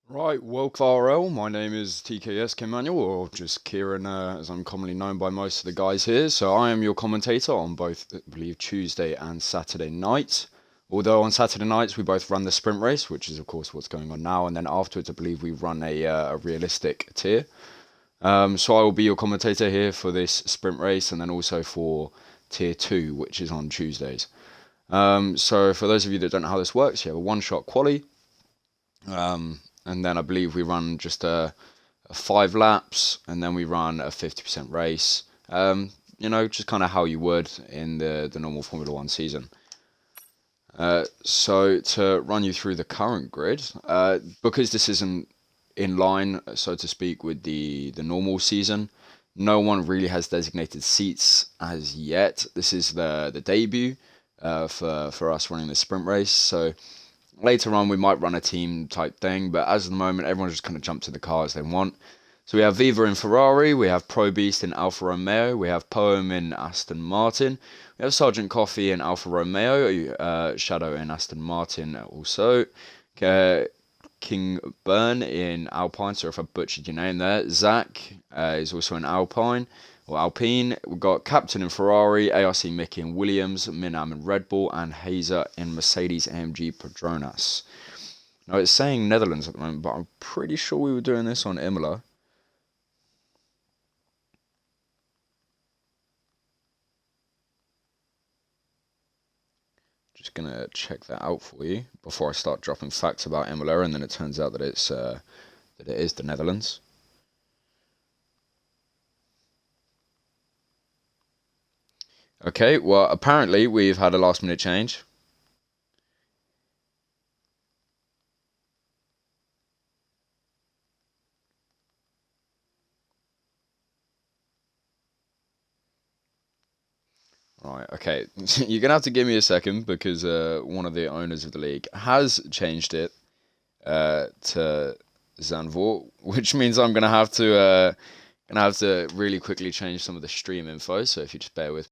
Right, welcome UFRL. My name is TKS Manuel, or just Kieran, as I'm commonly known by most of the guys here. So I am your commentator on both, I believe, Tuesday and Saturday nights. Although on Saturday nights we both run the sprint race, which is of course what's going on now, and then afterwards I believe we run a realistic tier. So I will be your commentator here for this sprint race, and then also for tier two, which is on Tuesdays. So for those of you that don't know how this works, you have a one-shot quali. And then I believe we run just a 5 laps, and then we run a 50% race. Just kind of how you would in the normal Formula One season. So to run you through the current grid, because this isn't in line, so to speak, with the normal season, no one really has designated seats as yet. This is the debut for us running the sprint race. So later on, we might run a team type thing, but as of the moment, everyone's just kind of jumped to the cars they want. So we have Viva in Ferrari, we have Pro Beast in Alfa Romeo, we have Poem in Aston Martin, we have Sergeant Coffee in Alfa Romeo, Shadow in Aston Martin also, King Burn in Alpine, sorry if I butchered your name there, Zach is also in Alpine, or Alpine. We've got Captain in Ferrari, ARC Mickey in Williams, Minam in Red Bull, and Hazer in Mercedes AMG Petronas. Now it's saying Netherlands at the moment, but I'm pretty sure we were doing this on Imola. Just gonna check that out for you before I start dropping facts about Imola, and then it turns out that it is the Netherlands. Okay, well apparently we've had a last minute change. Right, okay. You're gonna have to give me a second because one of the owners of the league has changed it to Zanvor, which means I'm gonna have to really quickly change some of the stream info. So if you just bear with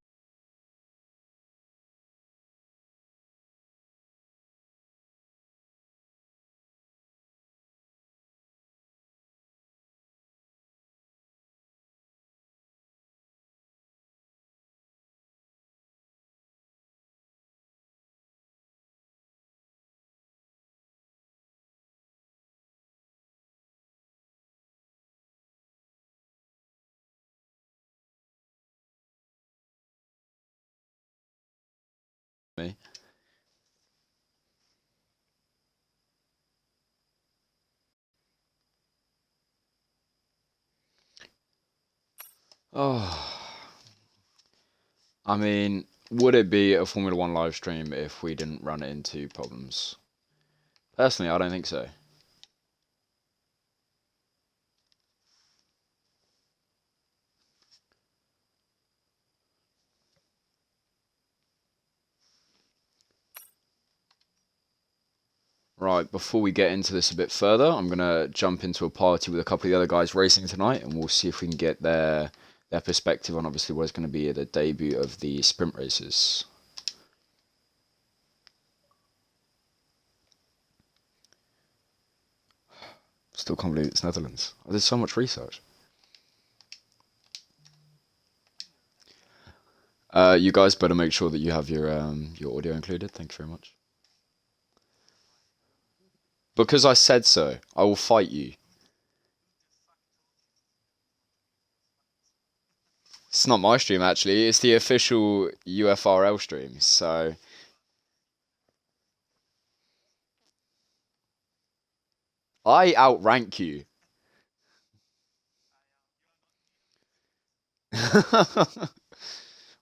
me. Oh, I mean, would it be a Formula One live stream if we didn't run into problems? Personally, I don't think so. Right, before we get into this a bit further, I'm gonna jump into a party with a couple of the other guys racing tonight, and we'll see if we can get their perspective on obviously what is going to be the debut of the sprint races. Still can't believe it's Netherlands. I did so much research. You guys better make sure that you have your audio included. Thank you very much. Because I said so, I will fight you. It's not my stream actually. It's the official UFRL stream. So I outrank you.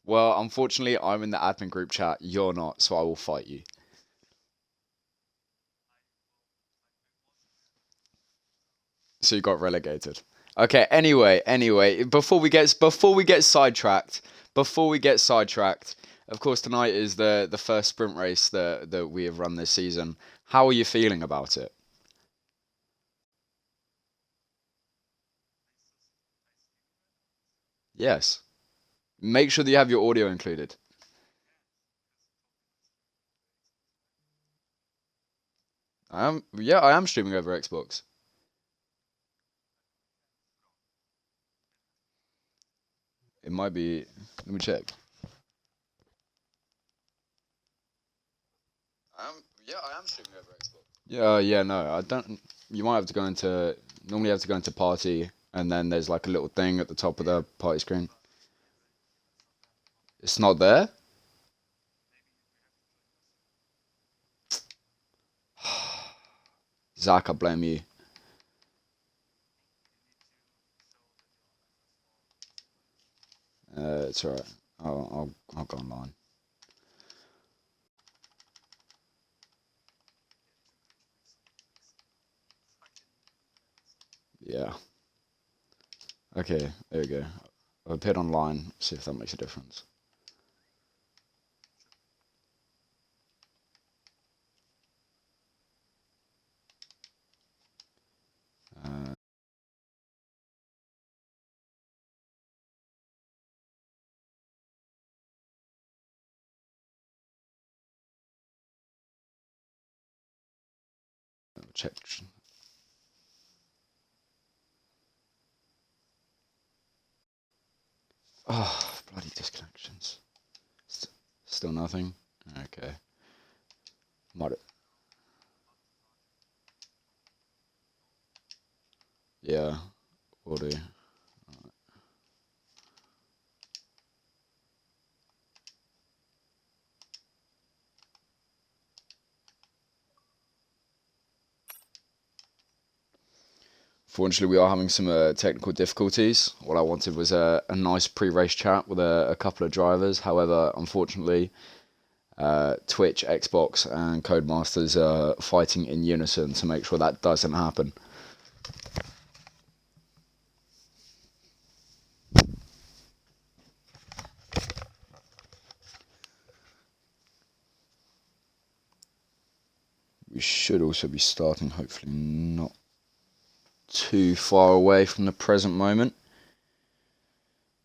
Well, unfortunately, I'm in the admin group chat. You're not, so I will fight you. So you got relegated. Okay. Anyway, before we get sidetracked, of course tonight is the first sprint race that we have run this season. How are you feeling about it? Yes. Make sure that you have your audio included. I am, yeah, I am streaming over Xbox. It might be. Let me check. Yeah, I am streaming over Xbox. Yeah, no, I don't. You might have to go into. Normally, you have to go into party, and then there's like a little thing at the top of the party screen. It's not there. Zach, I blame you. It's alright. I'll go online. Yeah. Okay, there we go. I've appeared online. See if that makes a difference. Uh, check. Oh, bloody disconnections. Still nothing. Okay. Might. Yeah. Will do. Fortunately, we are having some technical difficulties. What I wanted was a nice pre-race chat with a couple of drivers. However, unfortunately, Twitch, Xbox, and Codemasters are fighting in unison to make sure that doesn't happen. We should also be starting, hopefully not too far away from the present moment.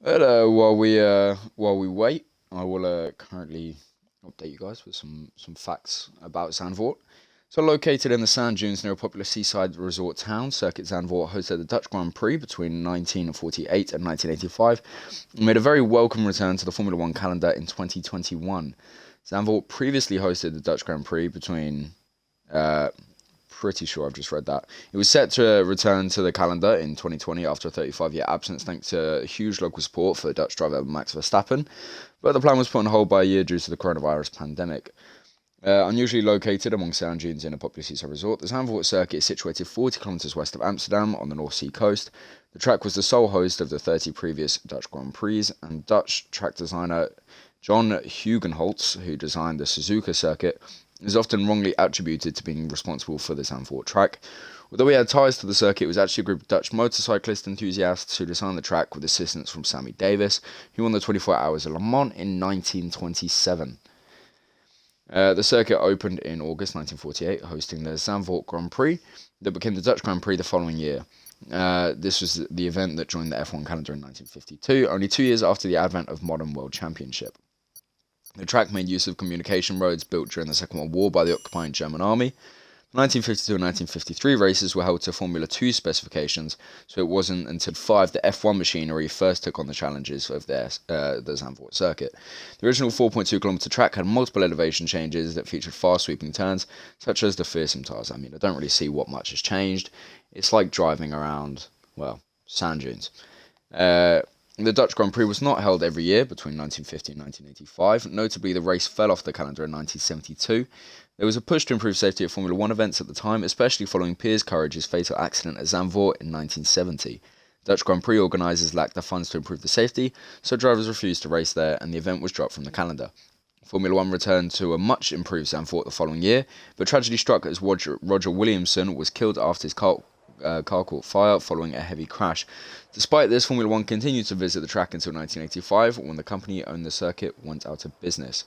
But while we wait, I will currently update you guys with some facts about Zandvoort. So, located in the sand dunes near a popular seaside resort town, Circuit Zandvoort hosted the Dutch Grand Prix between 1948 and 1985 and made a very welcome return to the Formula One calendar in 2021. Zandvoort previously hosted the Dutch Grand Prix between uh, pretty sure I've just read that. It was set to return to the calendar in 2020 after a 35-year absence thanks to huge local support for Dutch driver Max Verstappen, but the plan was put on hold by a year due to the coronavirus pandemic. Unusually located among sand dunes in a popular seaside resort, the Zandvoort circuit is situated 40 kilometres west of Amsterdam on the North Sea coast. The track was the sole host of the 30 previous Dutch Grand Prix, and Dutch track designer John Hugenholtz, who designed the Suzuka circuit, is often wrongly attributed to being responsible for the Zandvoort track. Although he had ties to the circuit, it was actually a group of Dutch motorcyclist enthusiasts who designed the track with assistance from Sammy Davis, who won the 24 Hours of Le Mans in 1927. The circuit opened in August 1948, hosting the Zandvoort Grand Prix that became the Dutch Grand Prix the following year. This was the event that joined the F1 calendar in 1952, only 2 years after the advent of modern World Championship. The track made use of communication roads built during the Second World War by the occupying German army. The 1952 and 1953 races were held to Formula 2 specifications, so it wasn't until 5 the F1 machinery first took on the challenges of the Zandvoort circuit. The original 4.2-kilometre track had multiple elevation changes that featured fast sweeping turns, such as the fearsome Tars. I mean, I don't really see what much has changed. It's like driving around, well, sand dunes. The Dutch Grand Prix was not held every year between 1950 and 1985. Notably, the race fell off the calendar in 1972. There was a push to improve safety at Formula One events at the time, especially following Piers Courage's fatal accident at Zandvoort in 1970. Dutch Grand Prix organisers lacked the funds to improve the safety, so drivers refused to race there, and the event was dropped from the calendar. Formula One returned to a much improved Zandvoort the following year, but tragedy struck as Roger Williamson was killed after his car caught fire following a heavy crash. Despite this, Formula One continued to visit the track until 1985, when the company owned the circuit went out of business.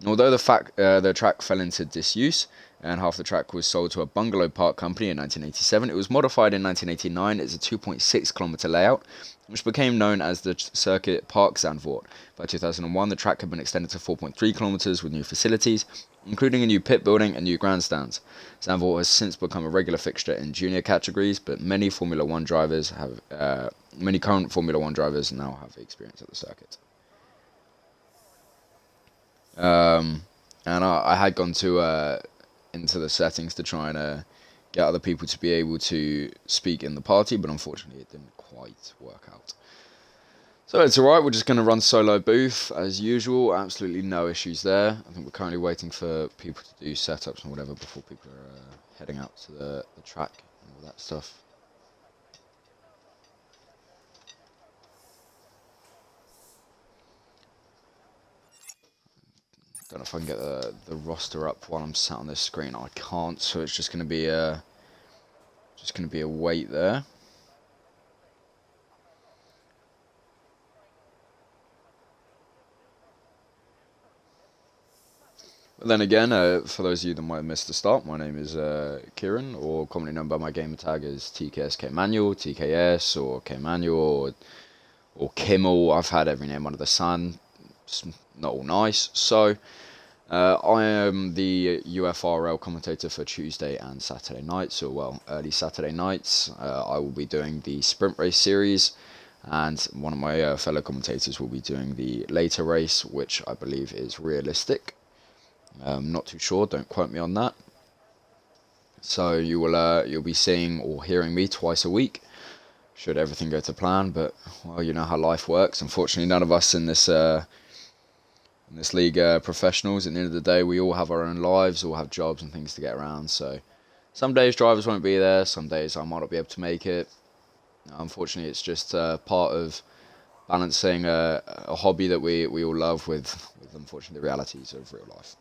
Although the track fell into disuse and half the track was sold to a bungalow park company in 1987, it was modified in 1989 as a 2.6-kilometre layout, which became known as the Circuit Park Zandvoort. By 2001, the track had been extended to 4.3 kilometres with new facilities, including a new pit building and new grandstands. Zandvoort has since become a regular fixture in junior categories, but many Formula One drivers have many current Formula One drivers now have experience at the circuit. And I had gone to into the settings to try and get other people to be able to speak in the party, but unfortunately it didn't quite work out. So it's alright, we're just going to run solo booth as usual, absolutely no issues there. I think we're currently waiting for people to do setups and whatever before people are heading out to the track and all that stuff. Don't know if I can get the roster up while I'm sat on this screen. I can't, so it's just going to be a wait there. But then again, for those of you that might have missed the start, my name is Kieran, or commonly known by my gamer tag as TKSK Manual, TKS, or K Manual, or Kimmel. I've had every name under the sun. It's not all nice. So, I am the UFRL commentator for Tuesday and Saturday nights, or well, early Saturday nights. I will be doing the sprint race series, and one of my fellow commentators will be doing the later race, which I believe is realistic. Not too sure, don't quote me on that. So you'll be seeing or hearing me twice a week, should everything go to plan. But well, you know how life works. Unfortunately, none of us in this league are professionals. At the end of the day, we all have our own lives, all have jobs and things to get around. So some days drivers won't be there, some days I might not be able to make it. Unfortunately, it's just part of balancing a hobby that we all love with unfortunately the realities of real life.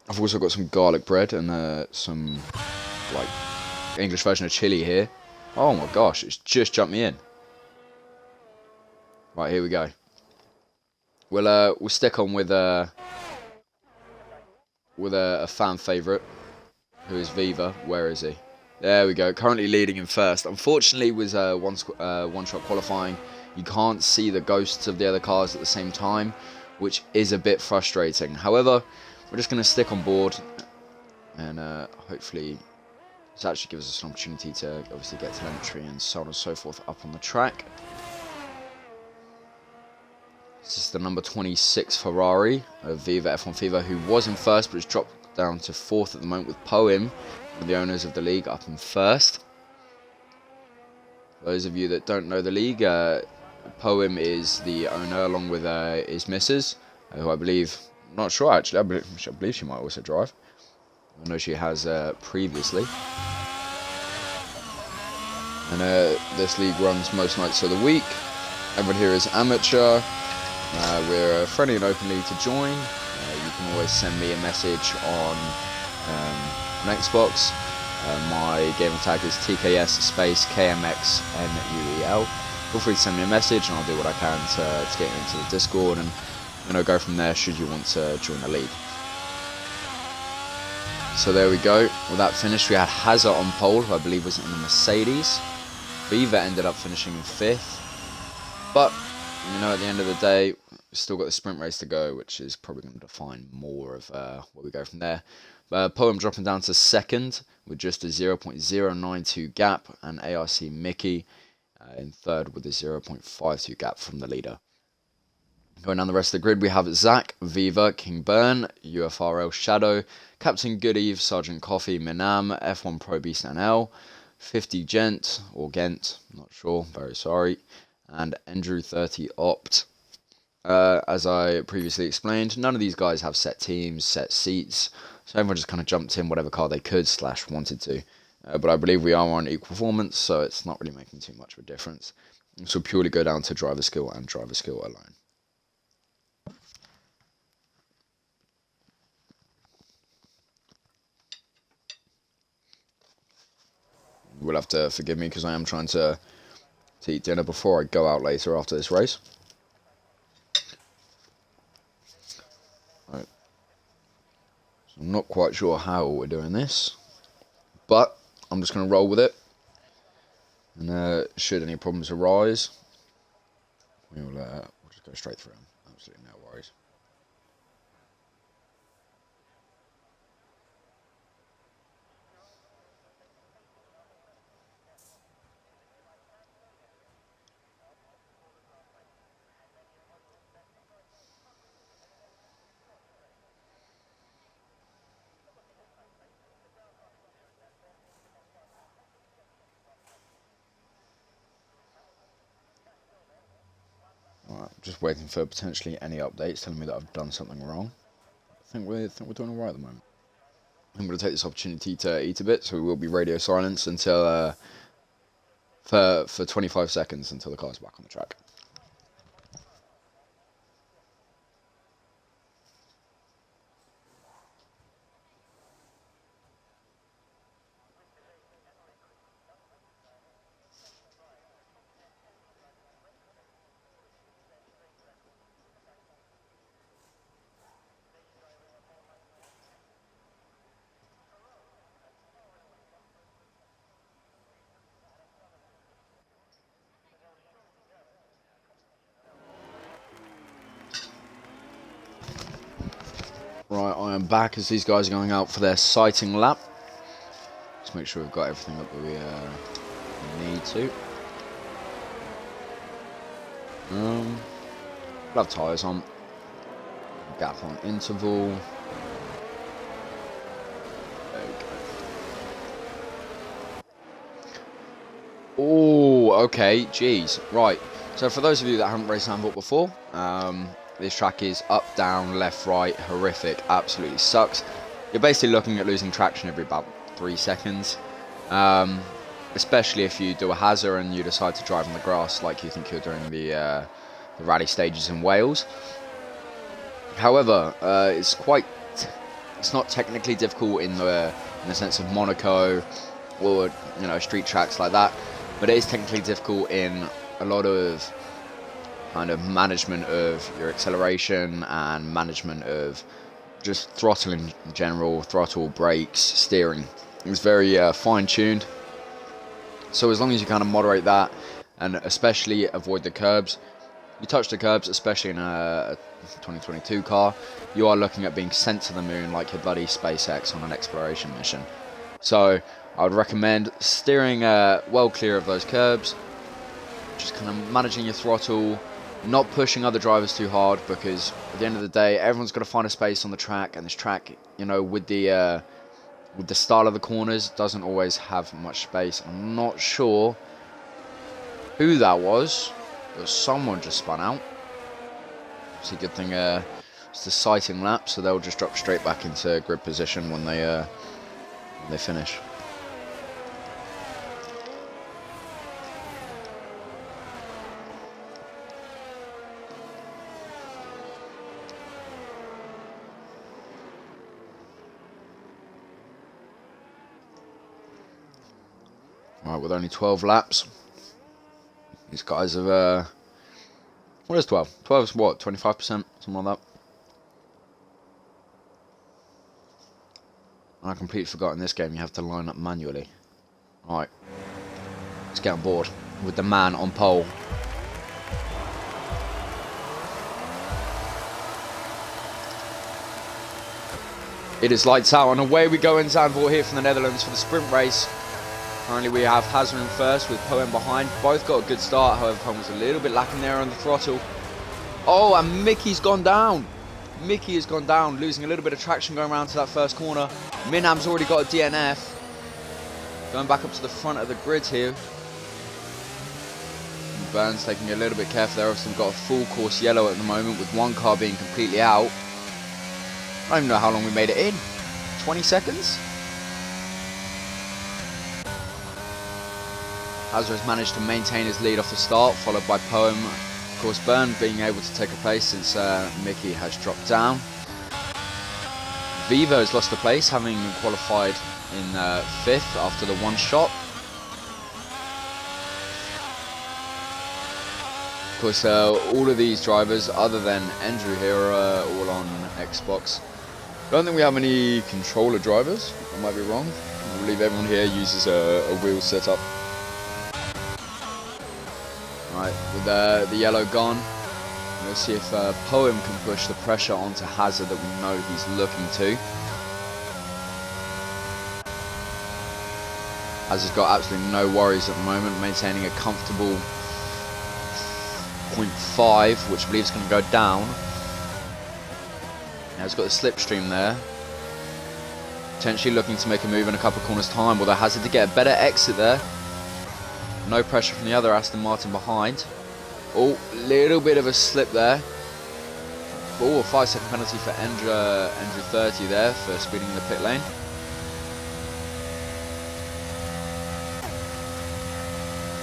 I've also got some garlic bread and some like English version of chili here. Oh my gosh, it's just jumped me in. Right, here we go. We'll stick on with a fan favourite, who is Viva. Where is he? There we go. Currently leading in first. Unfortunately, with one-shot qualifying, you can't see the ghosts of the other cars at the same time, which is a bit frustrating. However, we're just going to stick on board, and hopefully this actually gives us an opportunity to obviously get telemetry and so on and so forth up on the track. This is the number 26 Ferrari of Viva F1 Fever, who was in first but has dropped down to fourth at the moment, with Poem, one of the owners of the league, up in first. For those of you that don't know the league, Poem is the owner along with his missus, who I believe, I'm not sure actually, I believe she might also drive. I know she has previously. And this league runs most nights of the week. Everyone here is amateur. We're friendly and open league to join. You can always send me a message on Xbox. My gamer tag is TKS space KMXNUEL. Feel free to send me a message and I'll do what I can to get into the Discord and go from there should you want to join the league. So there we go. With that finished, we had Hazard on pole, who I believe was in the Mercedes. Viva ended up finishing in fifth. But, at the end of the day, we've still got the sprint race to go, which is probably going to define more of where we go from there. Poem dropping down to second with just a 0.092 gap, and ARC Mickey in third with a 0.52 gap from the leader. Going down the rest of the grid, we have Zach, Viva, King Burn, UFRL Shadow, Captain Goodeve, Sergeant Coffee, Minam, F1 Pro Beast NL, 50 Gent, or Gent, not sure, very sorry, and Andrew 30 Opt. As I previously explained, none of these guys have set teams, set seats, so everyone just kind of jumped in whatever car they could / wanted to. But I believe we are on equal performance, so it's not really making too much of a difference. This will purely go down to driver skill and driver skill alone. You will have to forgive me because I am trying to eat dinner before I go out later after this race. Right. So I'm not quite sure how we're doing this, but I'm just going to roll with it. And should any problems arise, we'll just go straight through them. Absolutely no worries. Just waiting for potentially any updates telling me that I've done something wrong. I think we're doing alright at the moment. I'm going to take this opportunity to eat a bit, so we will be radio silence until for 25 seconds until the car's back on the track. Right, I am back as these guys are going out for their sighting lap. Just make sure we've got everything up that we need to. We'll have tyres on. Gap on interval. There we go. Oh, okay, geez. Right, so for those of you that haven't raced Zandvoort before, this track is up, down, left, right, horrific, absolutely sucks. You're basically looking at losing traction every about 3 seconds. Especially if you do a hazard and you decide to drive on the grass like you think you're doing the rally stages in Wales. However, it's not technically difficult in the sense of Monaco or street tracks like that, but it is technically difficult in a lot of kind of management of your acceleration and management of just throttle in general, throttle, brakes, steering. It's very fine-tuned. So as long as you kind of moderate that and especially avoid the curbs, you touch the curbs, especially in a 2022 car, you are looking at being sent to the moon like your buddy SpaceX on an exploration mission. So I would recommend steering well clear of those curbs, just kind of managing your throttle, not pushing other drivers too hard, because at the end of the day, everyone's got to find a space on the track, and this track, with the style of the corners, doesn't always have much space. I'm not sure who that was, but someone just spun out. It's a good thing it's the sighting lap, so they'll just drop straight back into grid position when they finish. Right, with only 12 laps, these guys have, what is 12? 12 is what, 25%? Something like that. I completely forgot in this game you have to line up manually. Right, let's get on board with the man on pole. It is lights out and away we go in Zandvoort here from the Netherlands for the sprint race. Currently we have Hazard in first with Poem behind. Both got a good start, however Poem was a little bit lacking there on the throttle. Oh, and Mickey's gone down. Mickey has gone down, losing a little bit of traction going around to that first corner. Minam's already got a DNF. Going back up to the front of the grid here. And Burns taking a little bit careful there. Obviously we've got a full course yellow at the moment with one car being completely out. I don't even know how long we made it in. 20 seconds? Hazard has managed to maintain his lead off the start, followed by Poem. Of course, Byrne being able to take a place since Mickey has dropped down. Vivo has lost a place, having qualified in 5th after the one shot. Of course, all of these drivers, other than Andrew here, are all on Xbox. I don't think we have any controller drivers. I might be wrong. I believe everyone here uses a wheel setup. Right, with the yellow gone, let's see if Poem can push the pressure onto Hazard that we know he's looking to. Hazard's got absolutely no worries at the moment, maintaining a comfortable 0.5, which I believe is going to go down. Now he's got the slipstream there. Potentially looking to make a move in a couple of corners' time, although Hazard to get a better exit there. No pressure from the other Aston Martin behind. Oh, little bit of a slip there. Oh, a 5-second penalty for Endra 30 there for speeding in the pit lane.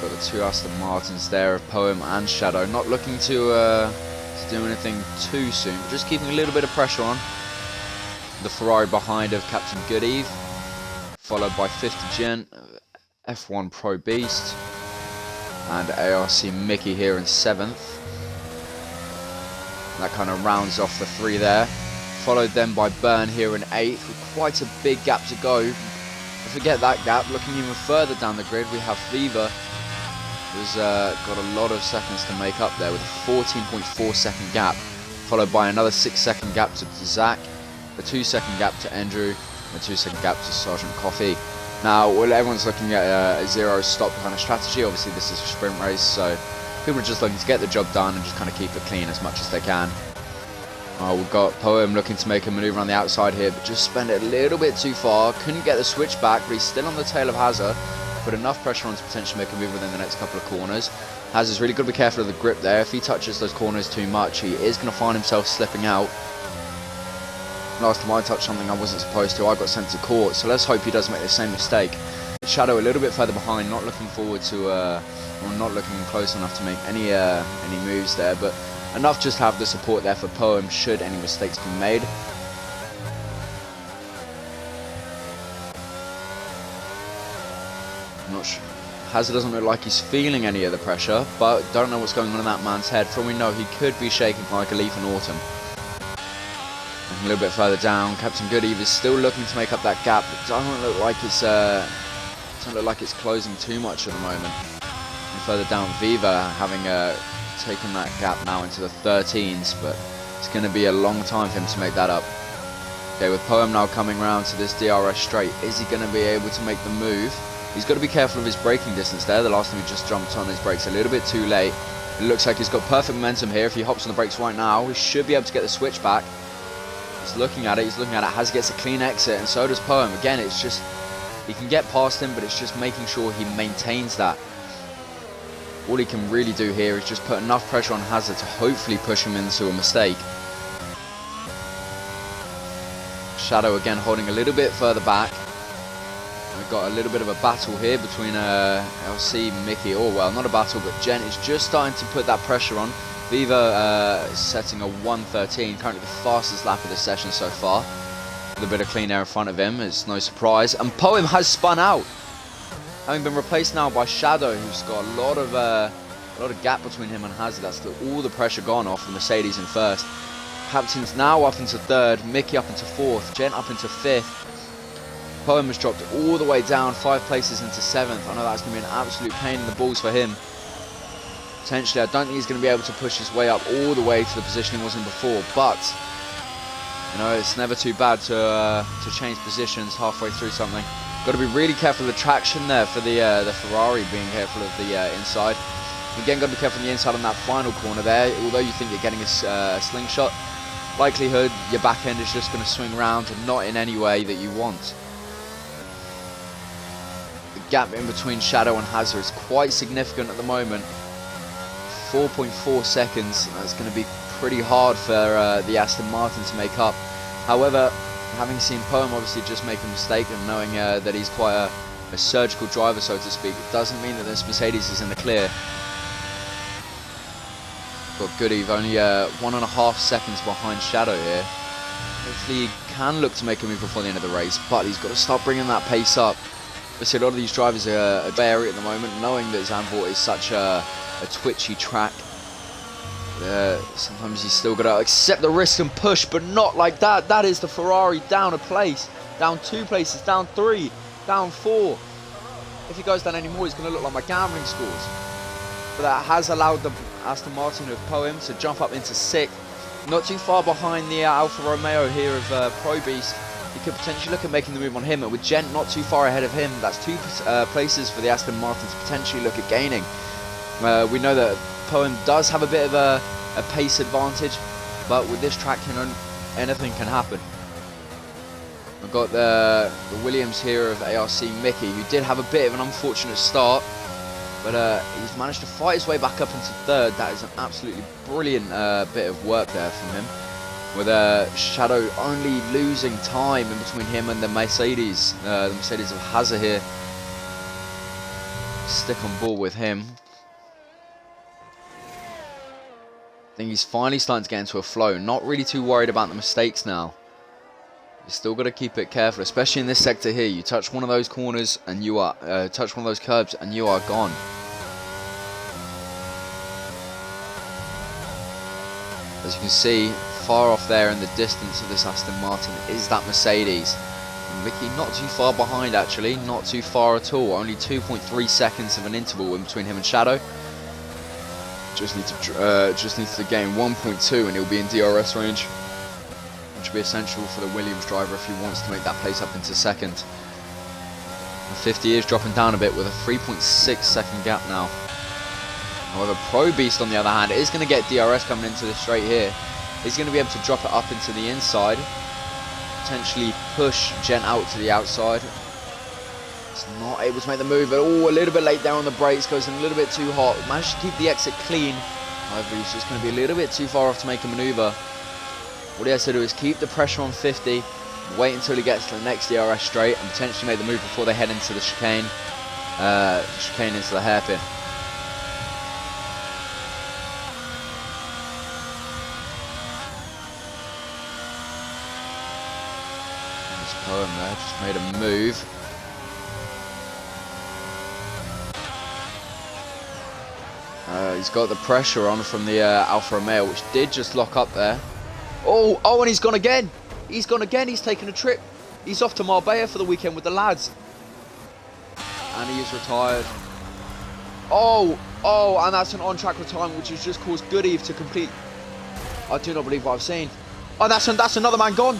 Got the two Aston Martins there of Poem and Shadow. Not looking to do anything too soon, but just keeping a little bit of pressure on. The Ferrari behind of Captain Goodeve, followed by 50 Gent, F1 Pro Beast, and ARC Mickey here in 7th. That kind of rounds off the 3 there. Followed then by Burn here in 8th, with quite a big gap to go. Forget that gap, looking even further down the grid, we have Viva, who's got a lot of seconds to make up there with a 14.4 second gap, followed by another 6-second gap to Zach, a 2-second gap to Andrew, and a 2-second gap to Sergeant Coffee. Now, well, everyone's looking at a zero stop kind of strategy. Obviously, this is a sprint race, so people are just looking to get the job done and just kind of keep it clean as much as they can. We've got Poem looking to make a manoeuvre on the outside here, but just spend it a little bit too far. Couldn't get the switch back, but he's still on the tail of Hazard. Put enough pressure on to potentially make a move within the next couple of corners. Hazard's really got to be careful of the grip there. If he touches those corners too much, he is going to find himself slipping out. Last time I touched something I wasn't supposed to, I got sent to court, so let's hope he doesn't make the same mistake. Shadow a little bit further behind, not looking forward to, or not looking close enough to make any moves there, but enough just to have the support there for Poem should any mistakes be made. I'm not sure. Hazard doesn't look like he's feeling any of the pressure, but don't know what's going on in that man's head. For all we know, he could be shaking like a leaf in autumn. A little bit further down, Captain Goodeve is still looking to make up that gap. It doesn't look like it's closing too much at the moment. And further down, Viva having taken that gap now into the 13s, but it's going to be a long time for him to make that up. Okay, with Poem now coming round to this DRS straight, is he going to be able to make the move? He's got to be careful of his braking distance there. The last time he just jumped on his brakes a little bit too late. It looks like he's got perfect momentum here. If he hops on the brakes right now, he should be able to get the switch back. He's looking at it, Hazard gets a clean exit, and so does Poem. Again, it's just, he can get past him, but it's just making sure he maintains that. All he can really do here is just put enough pressure on Hazard to hopefully push him into a mistake. Shadow again holding a little bit further back. We've got a little bit of a battle here between LC, Mickey, or well, not a battle, but Gent is just starting to put that pressure on. Viva setting a 1:13, currently the fastest lap of the session so far. With a bit of clean air in front of him, it's no surprise. And Poem has spun out, having been replaced now by Shadow, who's got a lot of gap between him and Hazard. That's all the pressure gone off from Mercedes in first. Captain's now up into 3rd, Mickey up into 4th, Gent up into 5th. Poem has dropped all the way down 5 places into 7th. I know that's going to be an absolute pain in the balls for him. Potentially, I don't think he's going to be able to push his way up all the way to the position he was in before, but you know, it's never too bad to change positions halfway through something. Got to be really careful of the traction there for the Ferrari, being careful of the inside. Again, got to be careful on the inside on that final corner there. Although you think you're getting a slingshot, likelihood your back end is just going to swing around and not in any way that you want. The gap in between Shadow and Hazard is quite significant at the moment. 4.4 seconds. That's going to be pretty hard for the Aston Martin to make up. However, having seen Poem obviously just make a mistake and knowing that he's quite a surgical driver, so to speak, it doesn't mean that this Mercedes is in the clear. Got Goodeve only 1.5 seconds behind Shadow here. Hopefully he can look to make a move before the end of the race, but he's got to start bringing that pace up. Obviously, a lot of these drivers are wary at the moment, knowing that Zandvoort is such a twitchy track. Sometimes you still got to accept the risk and push, but not like that. That is the Ferrari down a place, down 2 places, down 3, down 4. If he goes down any more, he's going to look like my gambling scores. But that has allowed the Aston Martin of Poem to jump up into 6th, not too far behind the Alfa Romeo here of Pro Beast. He could potentially look at making the move on him, and with Gent not too far ahead of him, that's 2 places for the Aston Martin to potentially look at gaining. We know that Poem does have a bit of a pace advantage, but with this track, you know, anything can happen. We've got the Williams here of ARC Mickey, who did have a bit of an unfortunate start. But he's managed to fight his way back up into third. That is an absolutely brilliant bit of work there from him. With Shadow only losing time in between him and the Mercedes of Hazard here. Stick on ball with him. I think he's finally starting to get into a flow. Not really too worried about the mistakes now. You still got to keep it careful, especially in this sector here. You touch one of those corners and you are touch one of those curbs and you are gone. As you can see, far off there in the distance of this Aston Martin is that Mercedes. And Ricky not too far behind actually, not too far at all. Only 2.3 seconds of an interval in between him and Shadow. Just needs to gain 1.2 and he'll be in DRS range, which will be essential for the Williams driver if he wants to make that place up into second. The 50 is dropping down a bit with a 3.6 second gap now. However, Pro Beast on the other hand is going to get DRS coming into this straight here. He's going to be able to drop it up into the inside, potentially push Gent out to the outside. He's not able to make the move at all. A little bit late there on the brakes, goes in a little bit too hot. Managed to keep the exit clean. However, he's just going to be a little bit too far off to make a manoeuvre. What he has to do is keep the pressure on 50, wait until he gets to the next DRS straight, and potentially make the move before they head into the chicane. Chicane into the hairpin. Poem there, just made a move. He's got the pressure on from the Alfa Romeo, which did just lock up there. Oh, and he's gone again. He's gone again. He's taken a trip. He's off to Marbella for the weekend with the lads. And he is retired. Oh, and that's an on-track retirement, which has just caused Good Eve to complete. I do not believe what I've seen. Oh, that's another man gone.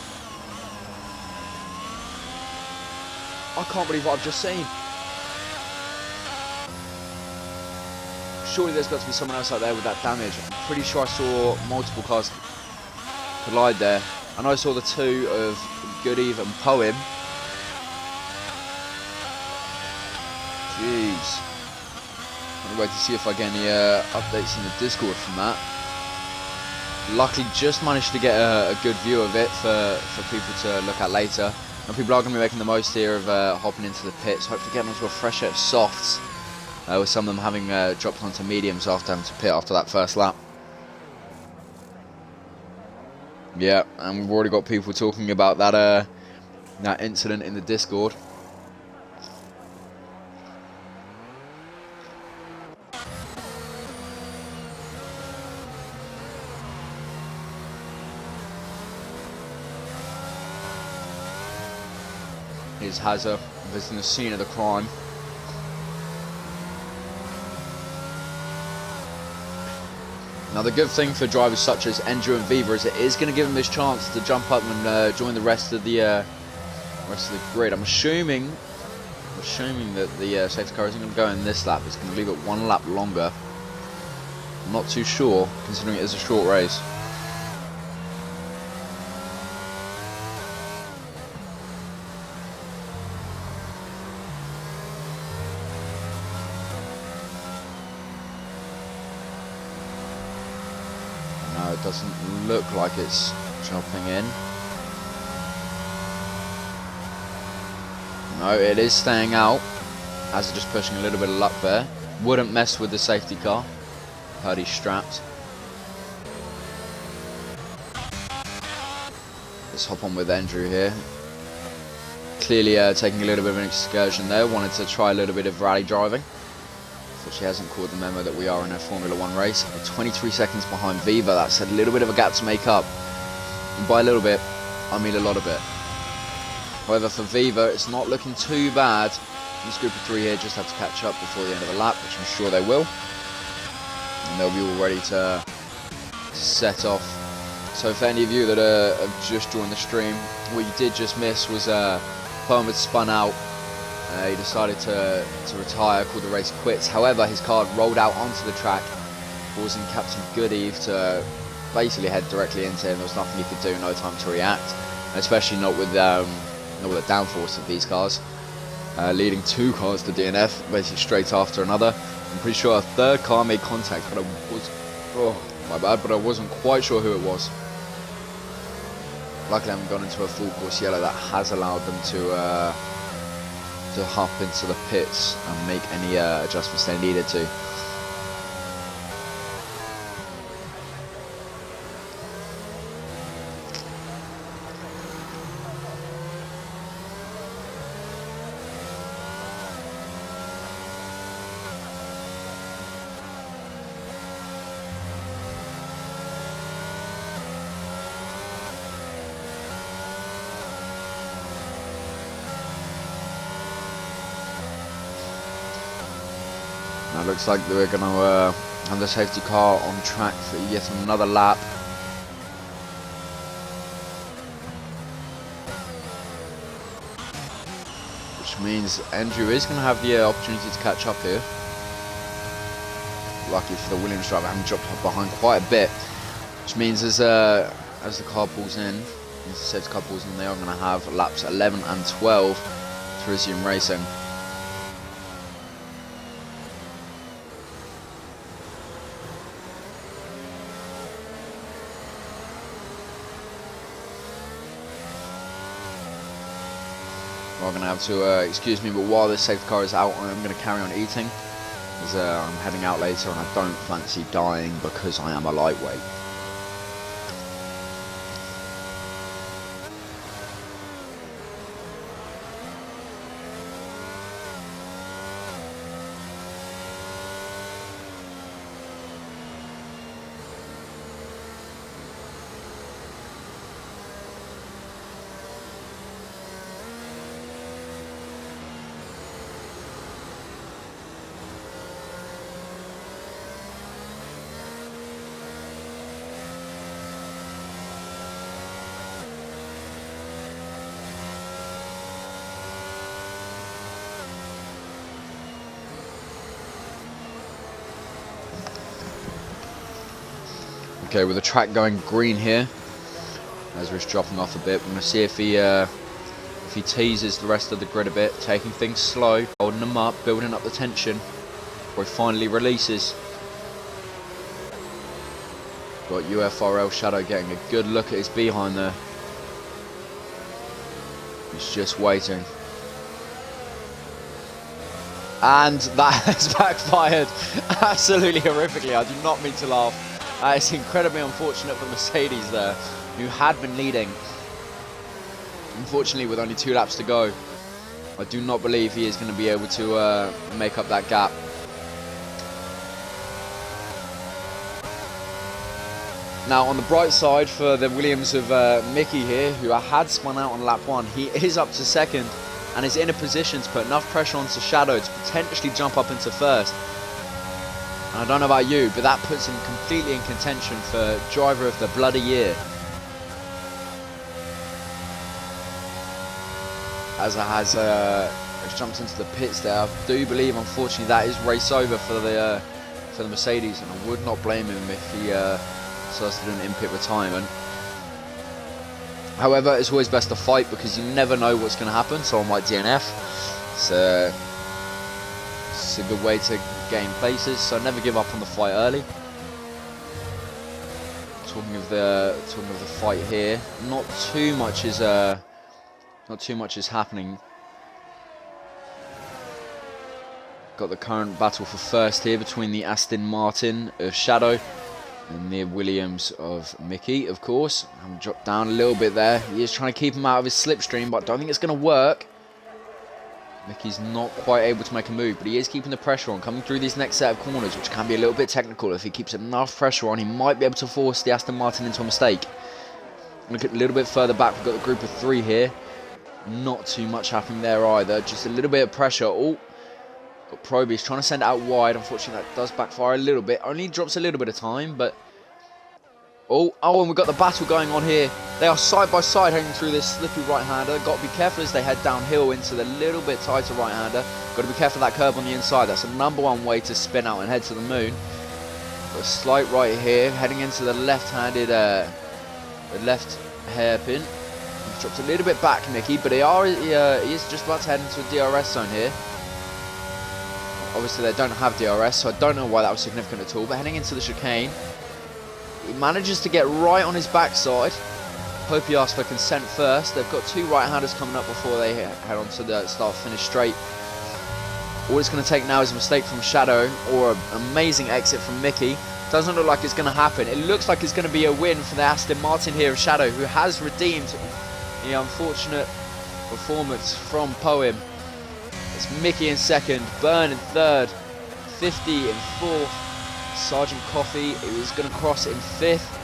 I can't believe what I've just seen. Surely there's got to be someone else out there with that damage. I'm pretty sure I saw multiple cars collide there. I know I saw the two of Good Eve and Poem. Jeez. I'm wait to see if I get any updates in the Discord from that. Luckily just managed to get a good view of it for people to look at later. And people are going to be making the most here of hopping into the pits, hopefully getting onto a fresh set of softs, with some of them having dropped onto mediums after having to pit after that first lap. Yeah, and we've already got people talking about that that incident in the Discord. Here's Hazard visiting the scene of the crime. Now the good thing for drivers such as Endro and Viva is it is going to give them this chance to jump up and join the rest of the grid. I'm assuming that the safety car isn't going to go in this lap. It's going to leave it one lap longer. I'm not too sure, considering it is a short race. No, it doesn't look like it's jumping in. No, it is staying out. As it's just pushing a little bit of luck there. Wouldn't mess with the safety car. Heard he's strapped. Let's hop on with Andrew here. Clearly taking a little bit of an excursion there. Wanted to try a little bit of rally driving. She hasn't caught the memo that we are in a Formula 1 race. We're 23 seconds behind Viva. That's a little bit of a gap to make up. And by a little bit, I mean a lot of it. However, for Viva, it's not looking too bad. This group of three here just have to catch up before the end of the lap, which I'm sure they will. And they'll be all ready to set off. So for any of you that have just joined the stream, what you did just miss was Poem had spun out. He decided to retire, called the race quits. However, his car rolled out onto the track, causing Captain Good Eve to basically head directly into him. There was nothing he could do, no time to react, especially not with the downforce of these cars. Leading two cars to DNF, basically straight after another. I'm pretty sure a third car made contact, but my bad, but I wasn't quite sure who it was. Luckily I haven't gone into a full course yellow. That has allowed them to hop into the pits and make any adjustments they needed to. Now looks like we're going to have the safety car on track for yet another lap. Which means Andrew is going to have the opportunity to catch up here. Lucky for the Williams driver, having dropped behind quite a bit. Which means as the car pulls in, as the safety car pulls in, they are going to have laps 11 and 12 to resume racing. I'm going to have to excuse me, but while this safety car is out, I'm going to carry on eating, as I'm heading out later and I don't fancy dying because I am a lightweight. Okay, with the track going green here, Ezra's dropping off a bit. We're going to see if he teases the rest of the grid a bit, taking things slow, holding them up, building up the tension before he finally releases. Got UFRL Shadow getting a good look at his behind there. He's just waiting. And that has backfired absolutely horrifically. I do not mean to laugh. It's incredibly unfortunate for Mercedes there, who had been leading. Unfortunately, with only 2 laps to go, I do not believe he is going to be able to make up that gap. Now, on the bright side for the Williams of Mickey here, who had spun out on lap 1, he is up to second and is in a position to put enough pressure onto Shadow to potentially jump up into first. And I don't know about you, but that puts him completely in contention for driver of the bloody year. As it has jumped into the pits there, I do believe, unfortunately, that is race over for the Mercedes, and I would not blame him if he starts to do an in-pit retirement. However, it's always best to fight because you never know what's going to happen. Someone might DNF. It's a good way to gain places, so never give up on the fight early. Talking of the fight here, not too much is happening. Got the current battle for first here between the Aston Martin of Shadow and the Williams of Mickey, of course. I'm dropped down a little bit there. He is trying to keep him out of his slipstream, but I don't think it's going to work. Mickey's not quite able to make a move, but he is keeping the pressure on, coming through these next set of corners, which can be a little bit technical. If he keeps enough pressure on, he might be able to force the Aston Martin into a mistake. Look at a little bit further back, we've got the group of 3 here. Not too much happening there either, just a little bit of pressure. Oh, got Proby's trying to send it out wide. Unfortunately, that does backfire a little bit. Only drops a little bit of time, but... Oh, and we've got the battle going on here. They are side by side heading through this slippery right-hander. Got to be careful as they head downhill into the little bit tighter right-hander. Got to be careful of that curve on the inside. That's the #1 way to spin out and head to the moon. Got a slight right here, heading into the left-handed, the left hairpin. He's dropped a little bit back, Mickey, but he is just about to head into a DRS zone here. Obviously, they don't have DRS, so I don't know why that was significant at all. But heading into the chicane, he manages to get right on his backside. Hope he asked for consent first. They've got two right-handers coming up before they head on to the start-finish straight. All it's going to take now is a mistake from Shadow or an amazing exit from Mickey. Doesn't look like it's going to happen. It looks like it's going to be a win for the Aston Martin here of Shadow, who has redeemed the unfortunate performance from Poem. It's Mickey in second, Byrne in third, 50 in fourth, Sergeant Coffey, who is going to cross in fifth,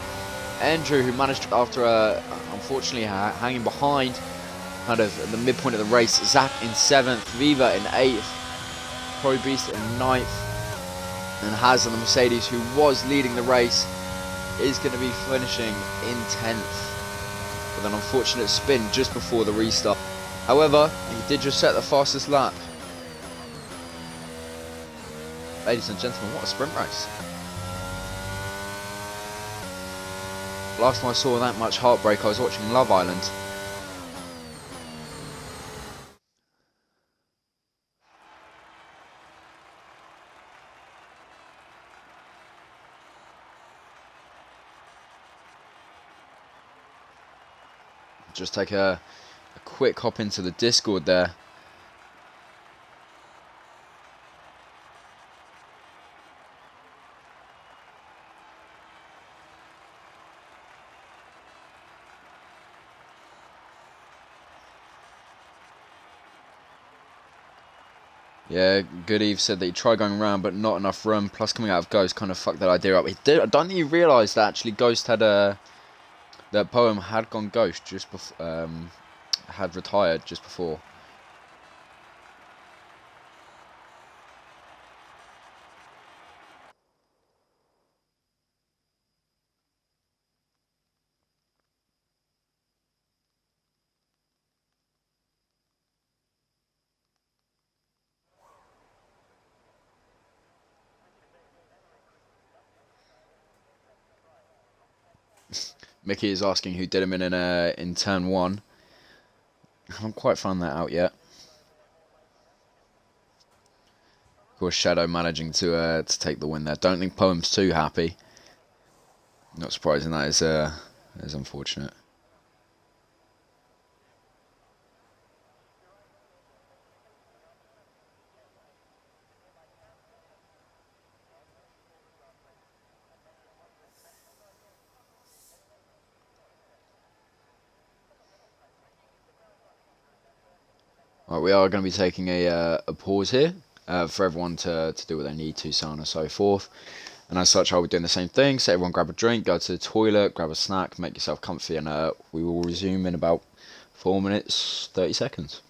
Andrew, who managed after unfortunately hanging behind kind of at the midpoint of the race, Zach in seventh, Viva in eighth, Pro Beast in ninth, and Haz on the Mercedes, who was leading the race, is going to be finishing in 10th with an unfortunate spin just before the restart. However, he did just set the fastest lap. Ladies and gentlemen, what a sprint race. Last time I saw that much heartbreak, I was watching Love Island. Just take a quick hop into the Discord there. Yeah, Good Eve said that he tried going around, but not enough room. Plus, coming out of Ghost kind of fucked that idea up. I don't think he realised that actually Ghost had that Poem had gone Ghost just before, had retired just before. Mickey is asking who did him in turn one. I haven't quite found that out yet. Of course, Shadow managing to take the win there. Don't think Poem's too happy. Not surprising, that is unfortunate. Right, we are going to be taking a pause here for everyone to do what they need to, so on and so forth. And as such, I'll be doing the same thing. So everyone grab a drink, go to the toilet, grab a snack, make yourself comfy, and we will resume in about 4 minutes, 30 seconds.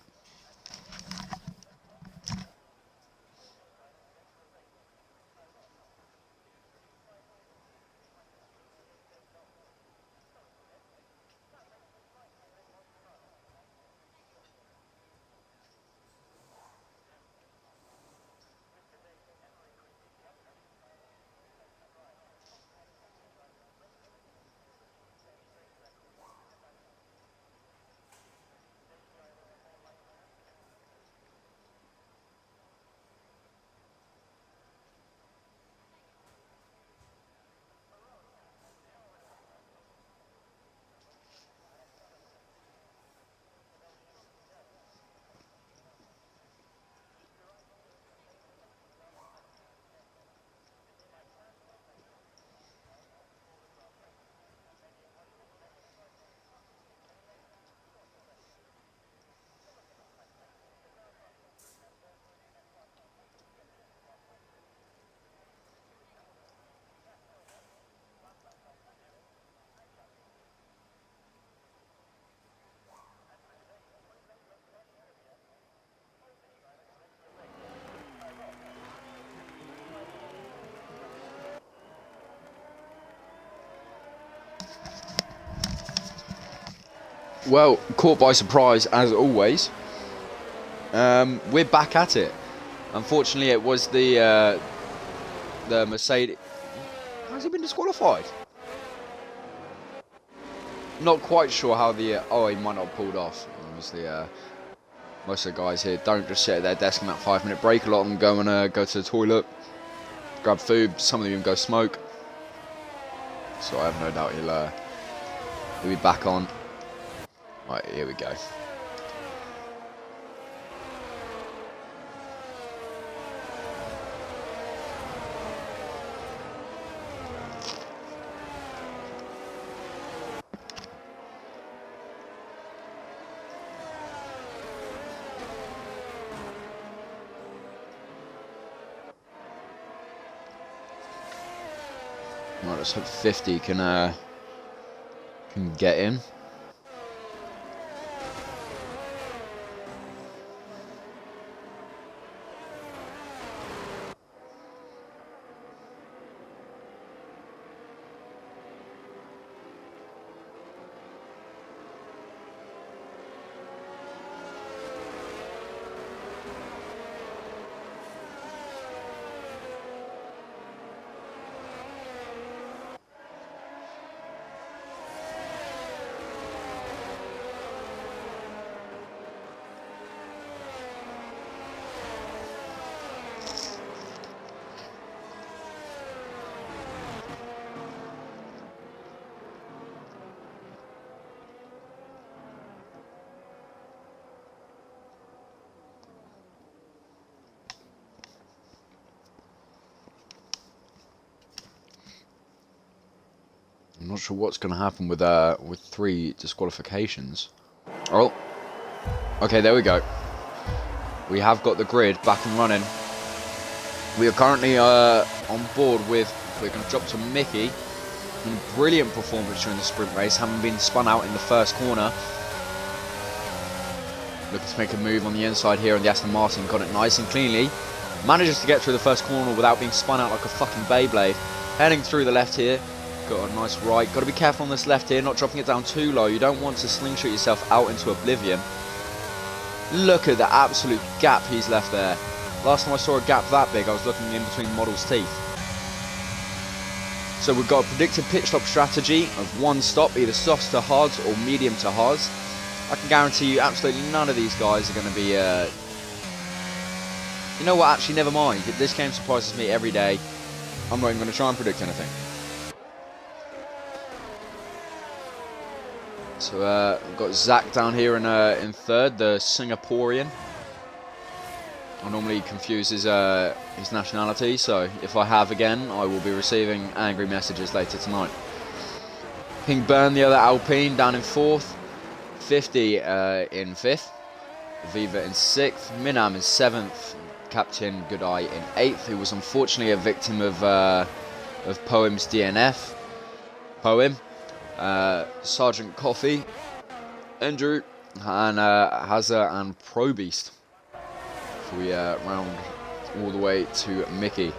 Well, caught by surprise as always. We're back at it. Unfortunately, it was the Mercedes. Has he been disqualified? Not quite sure how the. Oh, he might not have pulled off. Obviously, Most of the guys here don't just sit at their desk in that 5-minute break. A lot of them go and go to the toilet, grab food. Some of them even go smoke. So I have no doubt he'll be back on. Right, here we go. Right, let's hope 50 can get in. I'm not sure what's going to happen with 3 disqualifications. Oh, okay, there we go. We have got the grid back and running. We are currently on board with. We're going to drop to Mickey. Brilliant performance during the sprint race, having been spun out in the first corner. Looking to make a move on the inside here, and the Aston Martin got it nice and cleanly. Manages to get through the first corner without being spun out like a fucking Beyblade. Heading through the left here. Got a nice right. Got to be careful on this left here, not dropping it down too low. You don't want to slingshot yourself out into oblivion. Look at the absolute gap he's left there. Last time I saw a gap that big, I was looking in between Model's teeth. So we've got a predicted pit stop strategy of 1 stop, either softs to hards or medium to hards. I can guarantee you absolutely none of these guys are going to be... You know what, actually, never mind. This game surprises me every day. I'm not even going to try and predict anything. So we've got Zach down here in 3rd, the Singaporean. I normally confuse his nationality, so if I have again, I will be receiving angry messages later tonight. King Byrne, the other Alpine, down in 4th. 50 in 5th. Viva in 6th. Minam in 7th. Captain Goodeye in 8th, who was unfortunately a victim of Poem's DNF. Poem. Sergeant Coffee, Andrew, and Hazza and Pro Beast. So we round all the way to Mickey.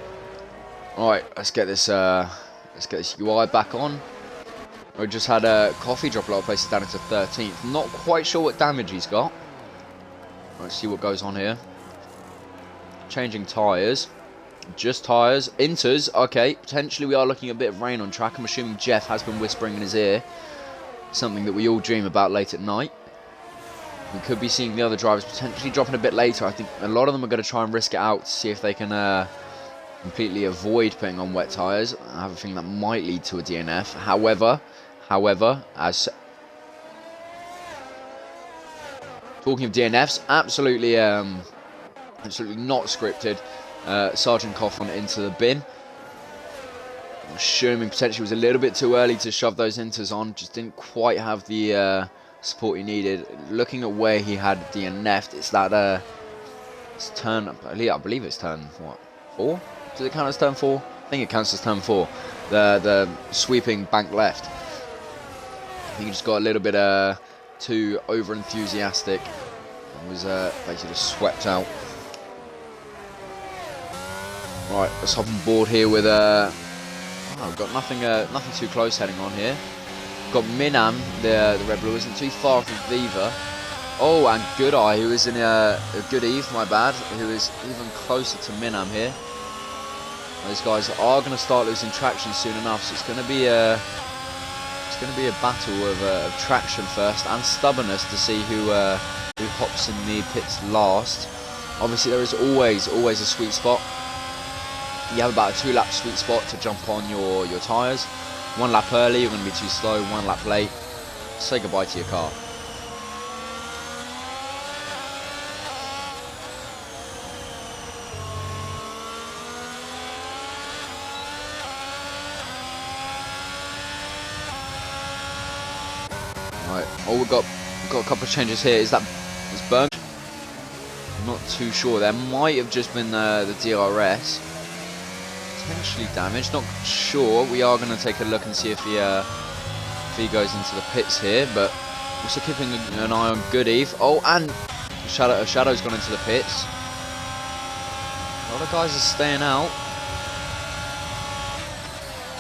All right, let's get this UI back on. We just had Coffee drop a lot of places down into 13th. Not quite sure what damage he's got. Let's see what goes on here. Changing tyres. Just tyres. Inters. Okay, potentially we are looking at a bit of rain on track. I'm assuming Jeff has been whispering in his ear. Something that we all dream about late at night. We could be seeing the other drivers potentially dropping a bit later. I think a lot of them are going to try and risk it out to see if they can completely avoid putting on wet tyres. I have a feeling that might lead to a DNF. However, as talking of DNFs, absolutely not scripted. Sergeant Coffin into the bin. I'm assuming potentially was a little bit too early to shove those inters on. Just didn't quite have the support he needed. Looking at where he had DNF'd, it's that it's turn. I believe it's turn what, 4? Does it count as turn 4? I think it counts as turn 4. The sweeping bank left. I think he just got a little bit too over enthusiastic and was basically just swept out. Right, let's hop on board here with we've got nothing too close heading on here. Got Minam, the Red Blue, isn't too far from Viva. Oh, and Goodeye, who is in a Good Eve, my bad, who is even closer to Minam here. Those guys are going to start losing traction soon enough, so it's going to be a battle of traction first and stubbornness to see who who hops in the pits last. Obviously, there is always a sweet spot. You have about a 2-lap sweet spot to jump on your tyres. 1 lap early, you're going to be too slow. 1 lap late, say goodbye to your car. Right. Oh, we've got a couple of changes here. Is Berg? I'm not too sure. There might have just been the DRS potentially damaged. Not sure. We are going to take a look and see if he goes into the pits here. But also keeping an eye on Good Eve. Oh, and Shadow's gone into the pits. A lot of guys are staying out.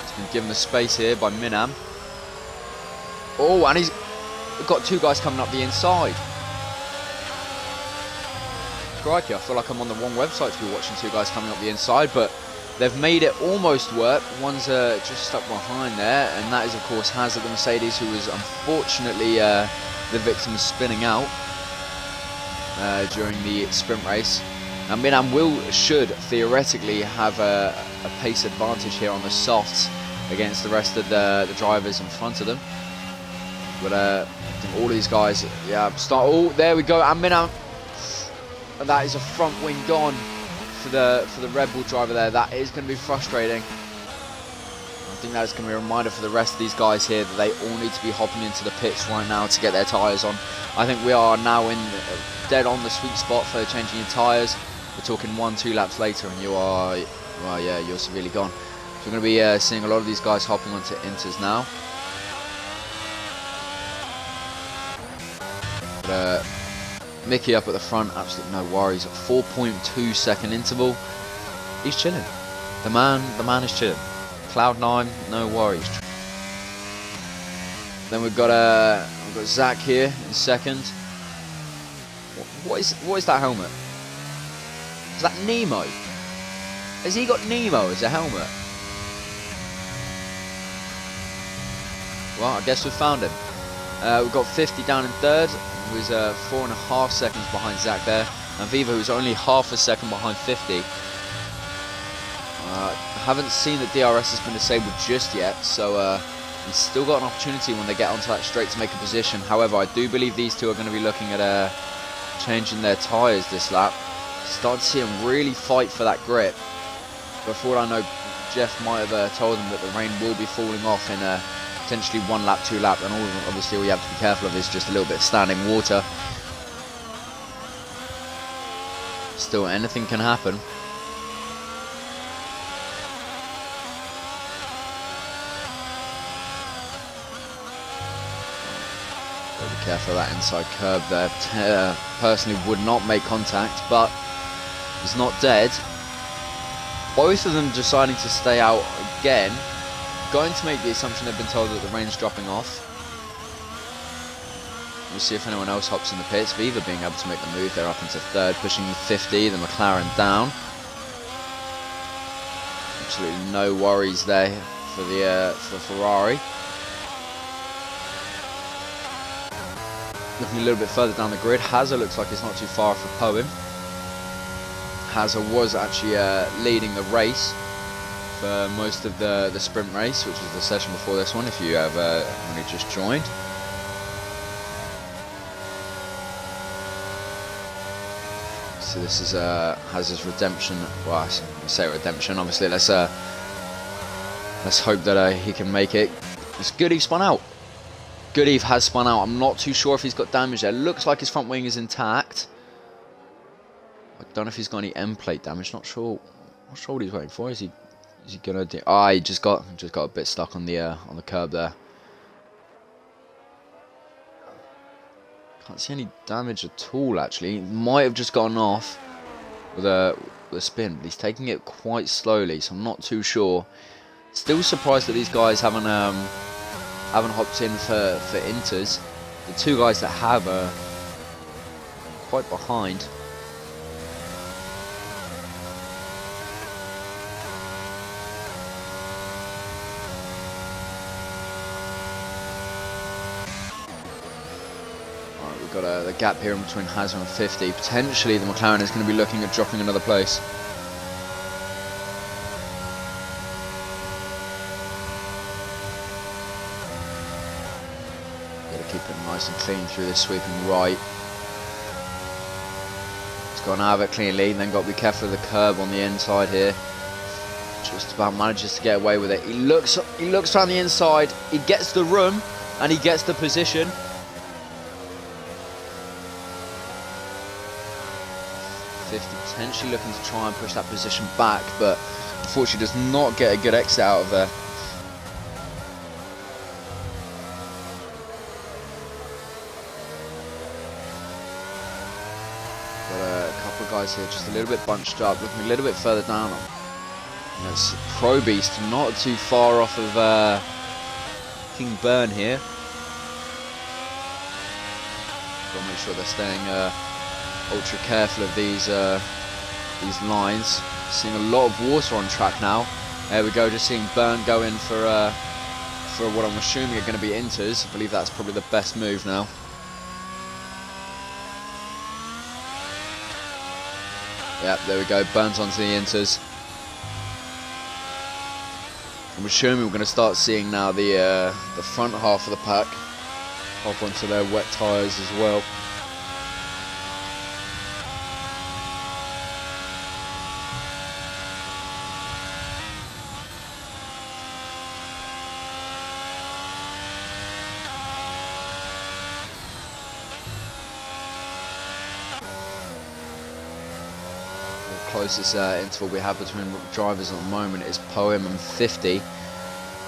He's been given the space here by Minam. Oh, and he's got 2 guys coming up the inside. Crikey, I feel like I'm on the wrong website to be watching 2 guys coming up the inside, but they've made it almost work. One's just stuck behind there, and that is, of course, Hazard, the Mercedes, who was unfortunately the victim of spinning out during the sprint race. And Minam should theoretically have a pace advantage here on the softs against the rest of the drivers in front of them. But I think all of these guys, oh, there we go, and Minam. And that is a front wing gone for the Red Bull driver there. That is going to be frustrating. I think that is going to be a reminder for the rest of these guys here that they all need to be hopping into the pits right now to get their tyres on. I think we are now dead on the sweet spot for changing your tyres. We're talking 1-2 laps later, and you're severely gone. So we're going to be seeing a lot of these guys hopping onto inters now. But, Mickey up at the front, absolutely no worries. 4.2 second interval. He's chilling. The man is chilling. Cloud9, no worries. Then we've got Zach here in second. What is that helmet? Is that Nemo? Has he got Nemo as a helmet? Well, I guess we found him. We've got 50 down in third. Who was 4.5 seconds behind Zach there, and Viva, who's only half a second behind 50. Haven't seen that DRS has been disabled just yet, so he's still got an opportunity when they get onto that straight to make a position. However, I do believe these two are going to be looking at changing their tyres this lap. Start to see them really fight for that grip. But for what I know, Jeff might have told them that the rain will be falling off in potentially 1 lap, 2 lap, and obviously all you have to be careful of is just a little bit of standing water. Still, anything can happen. Gotta be careful of that inside curb there. Personally would not make contact, but he's not dead. Both of them deciding to stay out again. Going to make the assumption they've been told that the rain's dropping off. We'll see if anyone else hops in the pits. Viva being able to make the move. They're up into third, pushing 50. The McLaren down. Absolutely no worries there for for Ferrari. Looking a little bit further down the grid, Hazard looks like he's not too far off the Poem. Hazard was actually leading the race for most of the sprint race, which was the session before this one, if you have only just joined. So this is Hazard's redemption. Well, I say redemption. Obviously, let's hope that he can make it. It's Good Eve spun out. Good Eve has spun out. I'm not too sure if he's got damage there. Looks like his front wing is intact. I don't know if he's got any end plate damage. Not sure. Not sure what he's waiting for. Is he gonna do? Ah, he just got a bit stuck on the curb there. Can't see any damage at all. Actually, he might have just gone off with a spin, but he's taking it quite slowly, so I'm not too sure. Still surprised that these guys haven't hopped in for inters. The 2 guys that have are quite behind. we've got the gap here in between Hazard and 50. Potentially the McLaren is going to be looking at dropping another place. Got to keep it nice and clean through this sweeping right. It's gone out of it cleanly, then got to be careful of the curb on the inside here. Just about manages to get away with it. He looks around the inside, he gets the room and he gets the position. Potentially looking to try and push that position back, but unfortunately does not get a good exit out of there. Got a couple of guys here just a little bit bunched up, looking a little bit further down. That's Pro Beast, not too far off of King Burn here. Got to make sure they're staying ultra careful of these lines. Seeing a lot of water on track now. There we go, just seeing Burn go in for what I'm assuming are going to be inters. I believe that's probably the best move now. Yep, there we go, Burns onto the inters. I'm assuming we're going to start seeing now the front half of the pack hop onto their wet tyres as well. Closest interval we have between drivers at the moment is Poem and 50.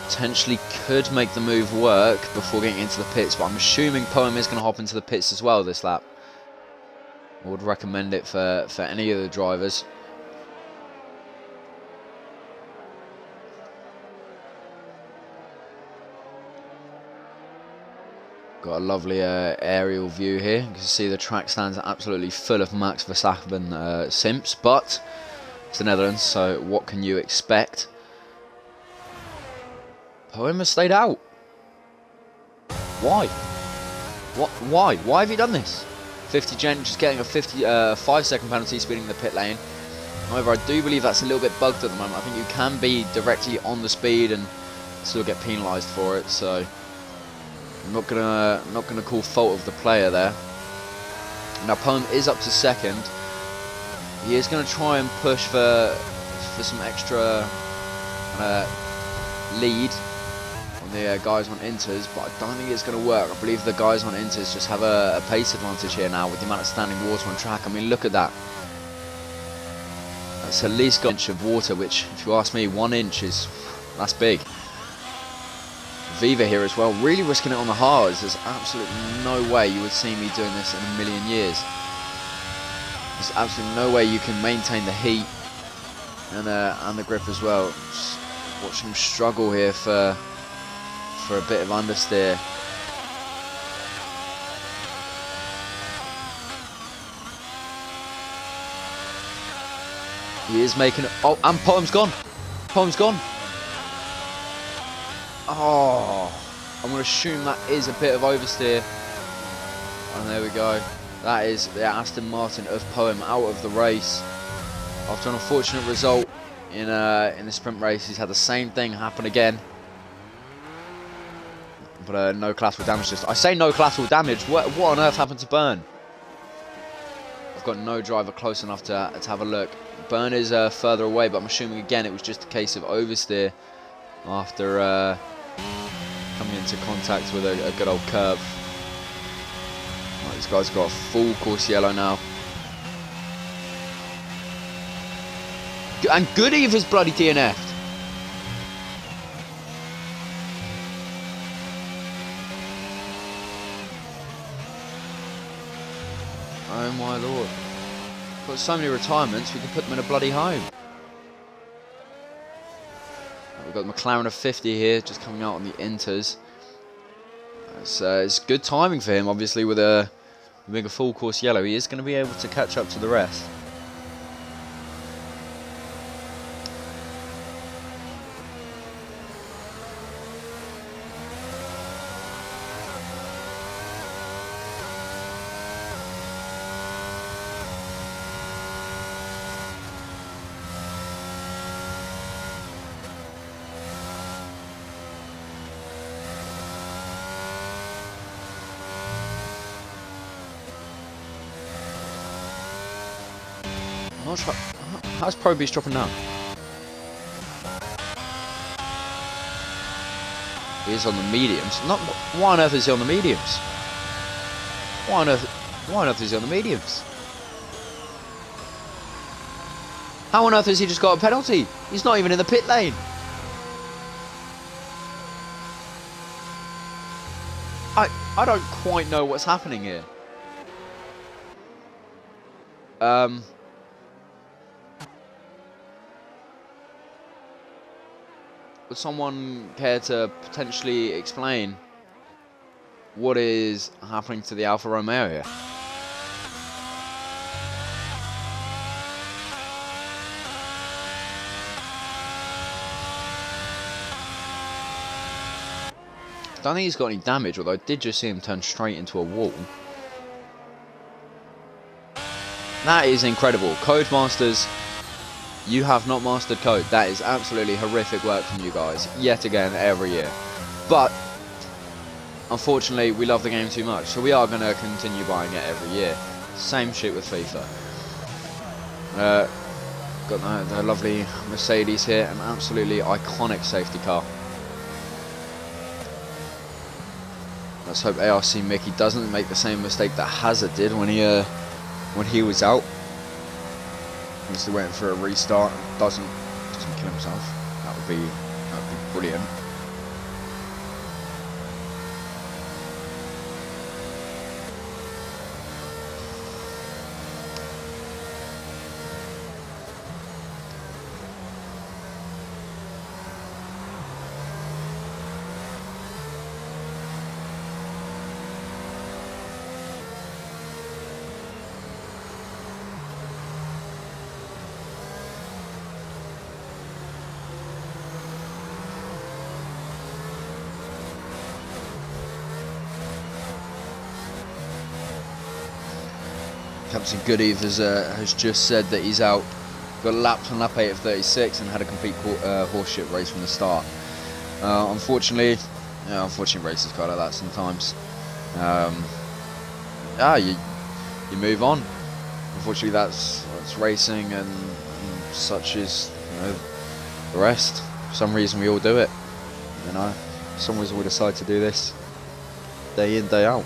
Potentially could make the move work before getting into the pits, but I'm assuming Poem is going to hop into the pits as well this lap. I would recommend it for any of the drivers. Got a lovely aerial view here. You can see the track stands absolutely full of Max Verstappen simps, but it's the Netherlands, so what can you expect? Poem has stayed out. Why? What? Why? Why have you done this? 50 Gent just getting a 5-second penalty speeding the pit lane. However, I do believe that's a little bit bugged at the moment. I think you can be directly on the speed and still get penalised for it, so I'm not gonna call fault of the player there. Now Poem is up to second. He is going to try and push for some extra lead on the guys on inters, but I don't think it's going to work. I believe the guys on inters just have a pace advantage here now with the amount of standing water on track. I mean, look at that. That's at least got an inch of water, which, if you ask me, 1 inch that's big. Viva here as well, really risking it on the hards. There's absolutely no way you would see me doing this in a million years. There's absolutely no way you can maintain the heat and the grip as well. Just watch him struggle here for a bit of understeer. He is making it. Oh, and Poem's gone. Poem's gone. Oh, I'm going to assume that is a bit of oversteer. And there we go. That is the Aston Martin of Poem out of the race. After an unfortunate result in the sprint race, he's had the same thing happen again. But no collateral damage. I say no collateral damage. What on earth happened to Burn? I've got no driver close enough to have a look. Burn is further away, but I'm assuming again it was just a case of oversteer after coming into contact with a good old curb. Right, this guy's got a full course yellow now. And Good Eve has bloody DNF'd. Oh my lord. Got so many retirements, we can put them in a bloody home. We've got the McLaren of 50 here, just coming out on the inters. It's good timing for him, obviously, with being a full course yellow. He is going to be able to catch up to the rest. How's Pro Beast dropping down? He's on the mediums. Why on earth is he on the mediums? Why on earth is he on the mediums? How on earth has he just got a penalty? He's not even in the pit lane. I don't quite know what's happening here. Would someone care to potentially explain what is happening to the Alfa Romeo here? I don't think he's got any damage, although I did just see him turn straight into a wall. That is incredible. Codemasters, you have not mastered code. That is absolutely horrific work from you guys, yet again, every year. But, unfortunately, we love the game too much, so we are going to continue buying it every year. Same shit with FIFA. Got the lovely Mercedes here, an absolutely iconic safety car. Let's hope ARC Mickey doesn't make the same mistake that Hazard did when he was out. He's still waiting for a restart and doesn't kill himself. That would be brilliant. Captain Goody has just said that he's out, got lapped on lap 8 of 36 and had a complete horseshit race from the start. Unfortunately races go like that sometimes. You move on. Unfortunately, that's racing, and such is the rest. For some reason, we all do it. For some reason, we decide to do this day in, day out.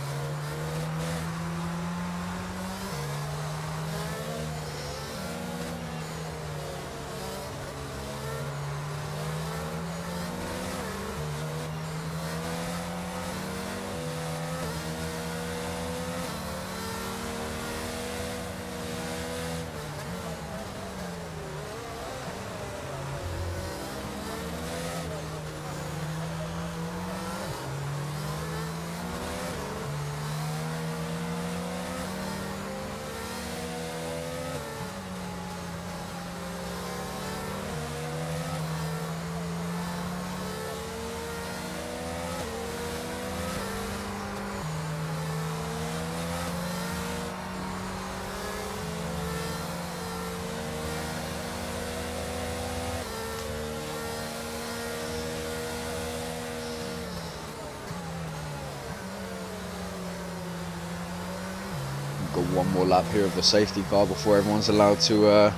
Got one more lap here of the safety car before everyone's allowed to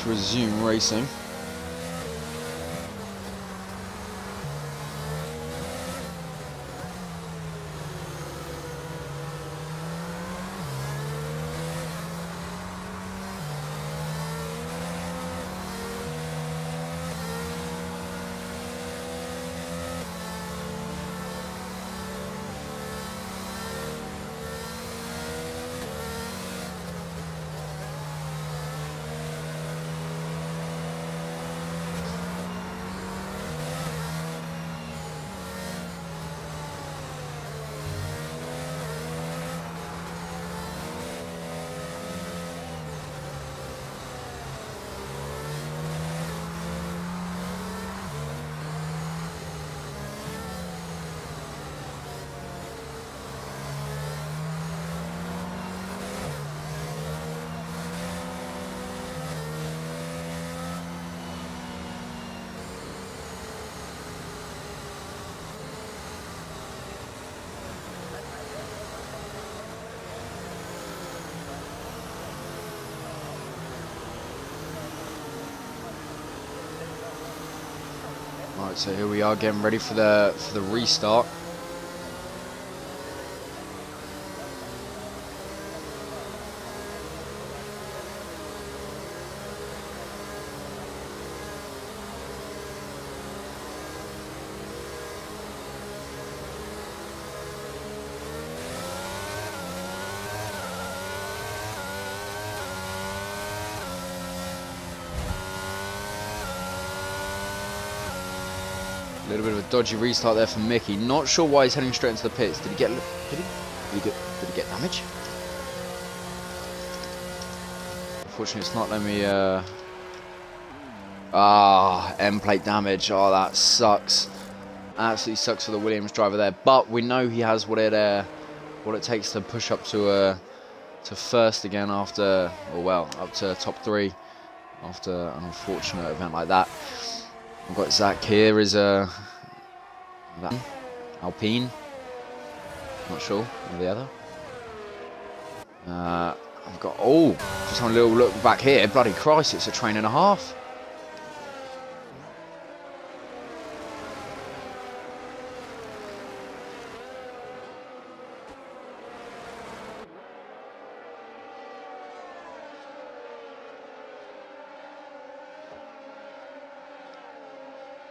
resume racing. Right, so here we are getting ready for the restart. A little bit of a dodgy restart there for Mickey. Not sure why he's heading straight into the pits. Did he get damage? Unfortunately, it's not letting me. End plate damage. Oh, that sucks. Absolutely sucks for the Williams driver there. But we know he has what it takes to push up to first again after, or well, up to top 3 after an unfortunate event like that. We've got Zach here is Alpine. Not sure, one or the other. I've got just having a little look back here. Bloody Christ, it's a train and a half.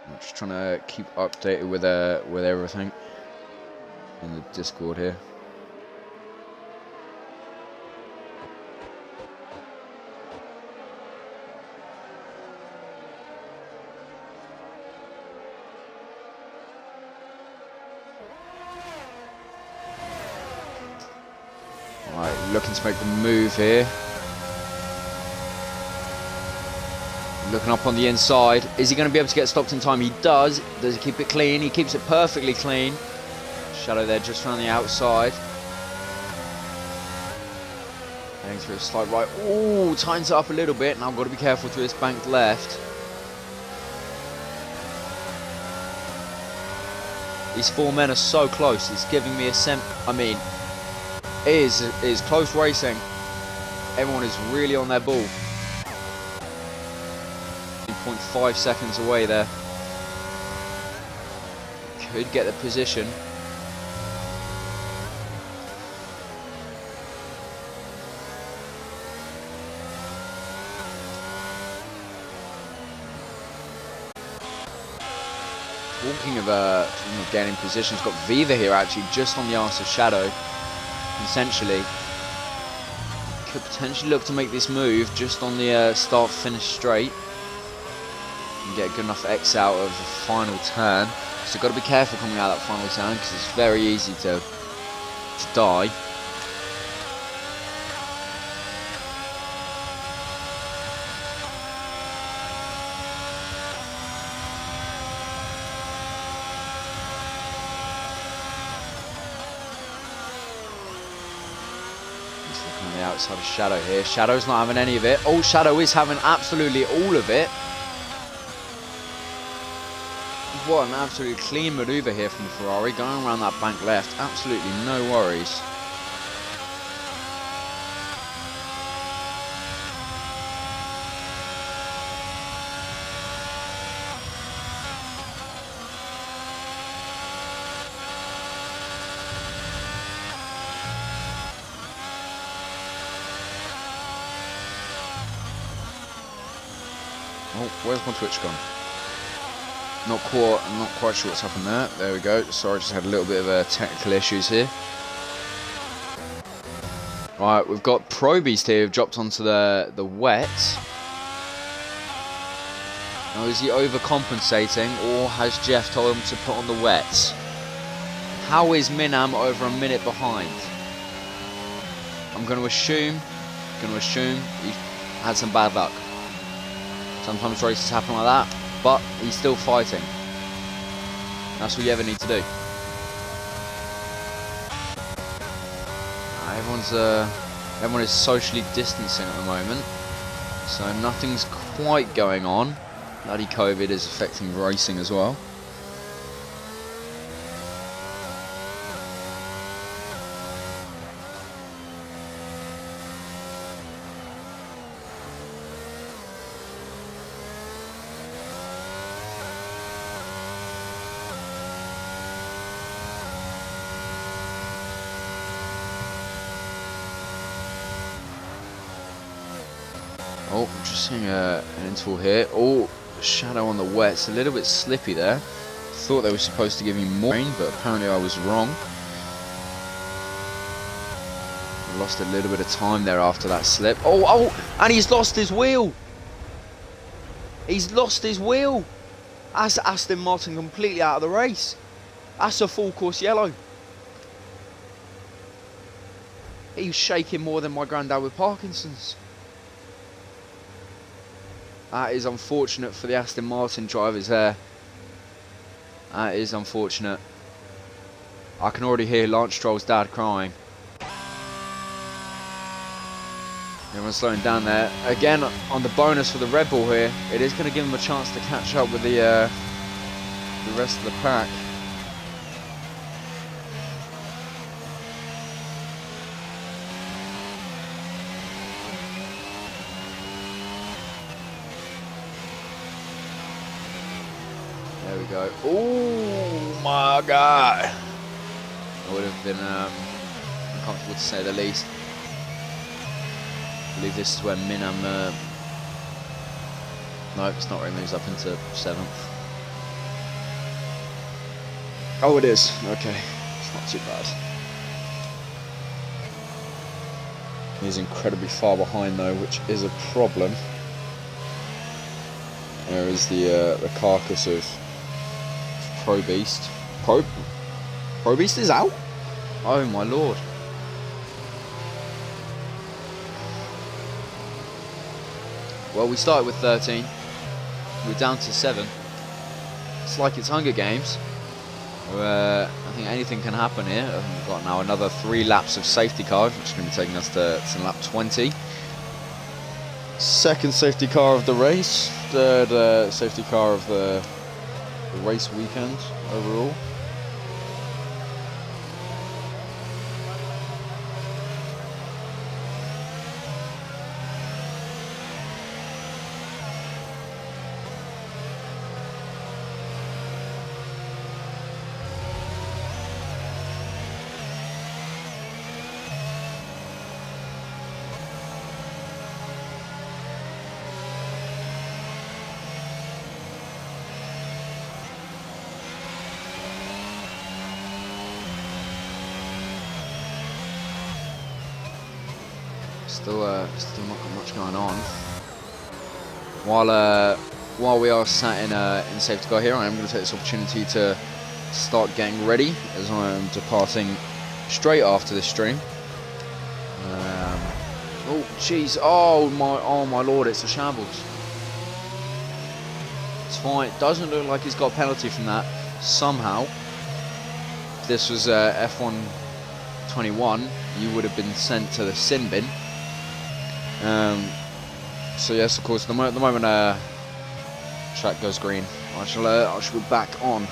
I'm just trying to keep updated with everything in the Discord here. Alright, looking to make the move here. Looking up on the inside. Is he going to be able to get stopped in time? He does. Does he keep it clean? He keeps it perfectly clean. Shadow there just around the outside. Heading through a slight right. Ooh, tightens it up a little bit. Now I've got to be careful through this bank left. These 4 men are so close. It's giving me a sense. I mean, it is close racing. Everyone is really on their ball. 0.5 seconds away there. Could get the position. Talking of gaining positions, got Viva here actually just on the arse of Shadow. Essentially, could potentially look to make this move just on the start-finish straight. And get a good enough X out of the final turn. So got to be careful coming out of that final turn because it's very easy to die. Just looking on the outside of Shadow here. Shadow's not having any of it. Oh, Shadow is having absolutely all of it. What an absolutely clean manoeuvre here from the Ferrari, going around that bank left, absolutely no worries. Oh, where's my Twitch gone? I'm not quite sure what's happened there. There we go. Sorry, just had a little bit of technical issues here. Right, we've got Pro Beast here who've dropped onto the wet. Now, is he overcompensating, or has Jeff told him to put on the wets? How is Minam over a minute behind? I'm going to assume he had some bad luck. Sometimes races happen like that. But he's still fighting. That's what you ever need to do. Everyone is socially distancing at the moment, so nothing's quite going on. Bloody COVID is affecting racing as well. Oh, I'm just seeing an interval here. Oh, shadow on the wet. It's a little bit slippy there. Thought they were supposed to give me more rain, but apparently I was wrong. Lost a little bit of time there after that slip. Oh, and he's lost his wheel. He's lost his wheel. That's Aston Martin completely out of the race. That's a full course yellow. He's shaking more than my granddad with Parkinson's. That is unfortunate for the Aston Martin drivers there. That is unfortunate. I can already hear Lance Stroll's dad crying. Everyone's slowing down there. Again, on the bonus for the Red Bull here, it is going to give him a chance to catch up with the rest of the pack. There we go. Oh my God! It would have been uncomfortable to say the least. I believe this is where Minam. Nope, it's not where he moves up into 7th. Oh, it is. Okay, it's not too bad. He's incredibly far behind though, which is a problem. There is the carcass of Pro Beast. Pro Beast is out? Oh my lord. Well, we started with 13. We're down to 7. It's like it's Hunger Games. I think anything can happen here. We've got now another 3 laps of safety cars, which is going to be taking us to lap 20. Second safety car of the race. Third safety car of the race weekend overall. Still not got much going on. While we are sat in safety car here, I am going to take this opportunity to start getting ready as I am departing straight after this stream. Oh jeez! Oh my lord! It's a shambles. It's fine. It doesn't look like he's got a penalty from that. Somehow, if this was F1 21, you would have been sent to the sin bin. So yes, of course, the moment track goes green, I shall be back on.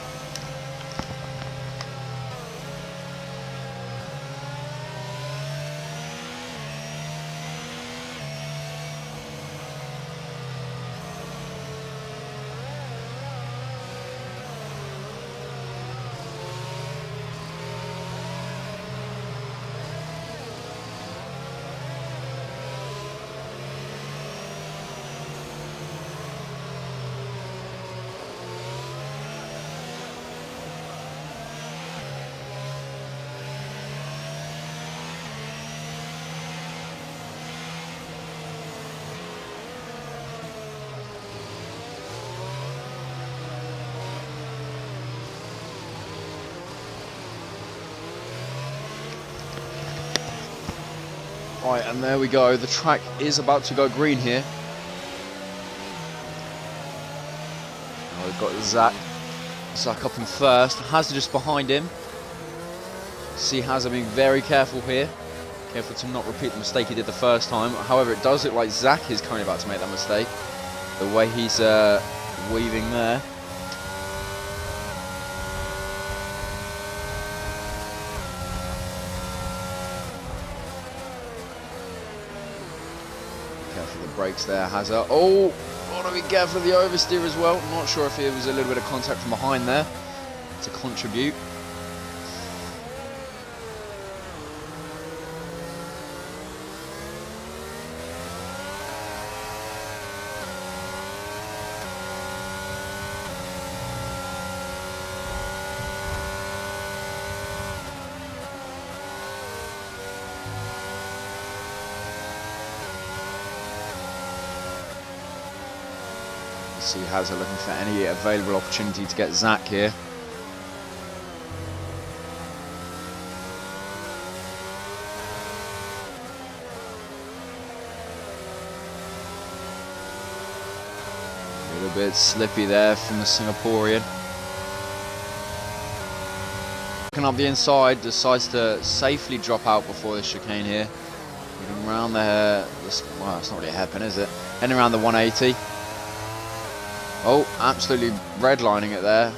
Right, and there we go. The track is about to go green here. Now we've got Zach up in first. Hazard just behind him. See Hazard being very careful here. Careful to not repeat the mistake he did the first time. However, it does look like Zach is currently about to make that mistake. The way he's weaving there. Careful the brakes there, Hazard. Oh, got to be careful of the oversteer as well. Not sure if it was a little bit of contact from behind there to contribute. See Hazza looking for any available opportunity to get Zach here. A little bit slippy there from the Singaporean. Looking up the inside, decides to safely drop out before the chicane here. Getting around well, it's not really a hairpin, is it? Heading around the 180. Oh, absolutely redlining it there.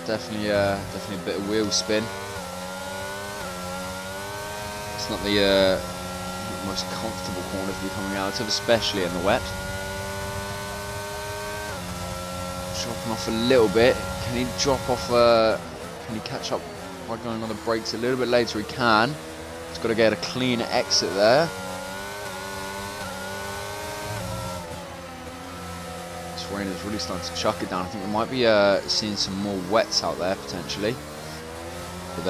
Definitely a bit of wheel spin. It's not the most comfortable corner to be coming out of, especially in the wet. Dropping off a little bit. Can he drop off? Can he catch up by going on the brakes a little bit later? He can. He's got to get a clean exit there. This rain is really starting to chuck it down. I think we might be seeing some more wets out there potentially. With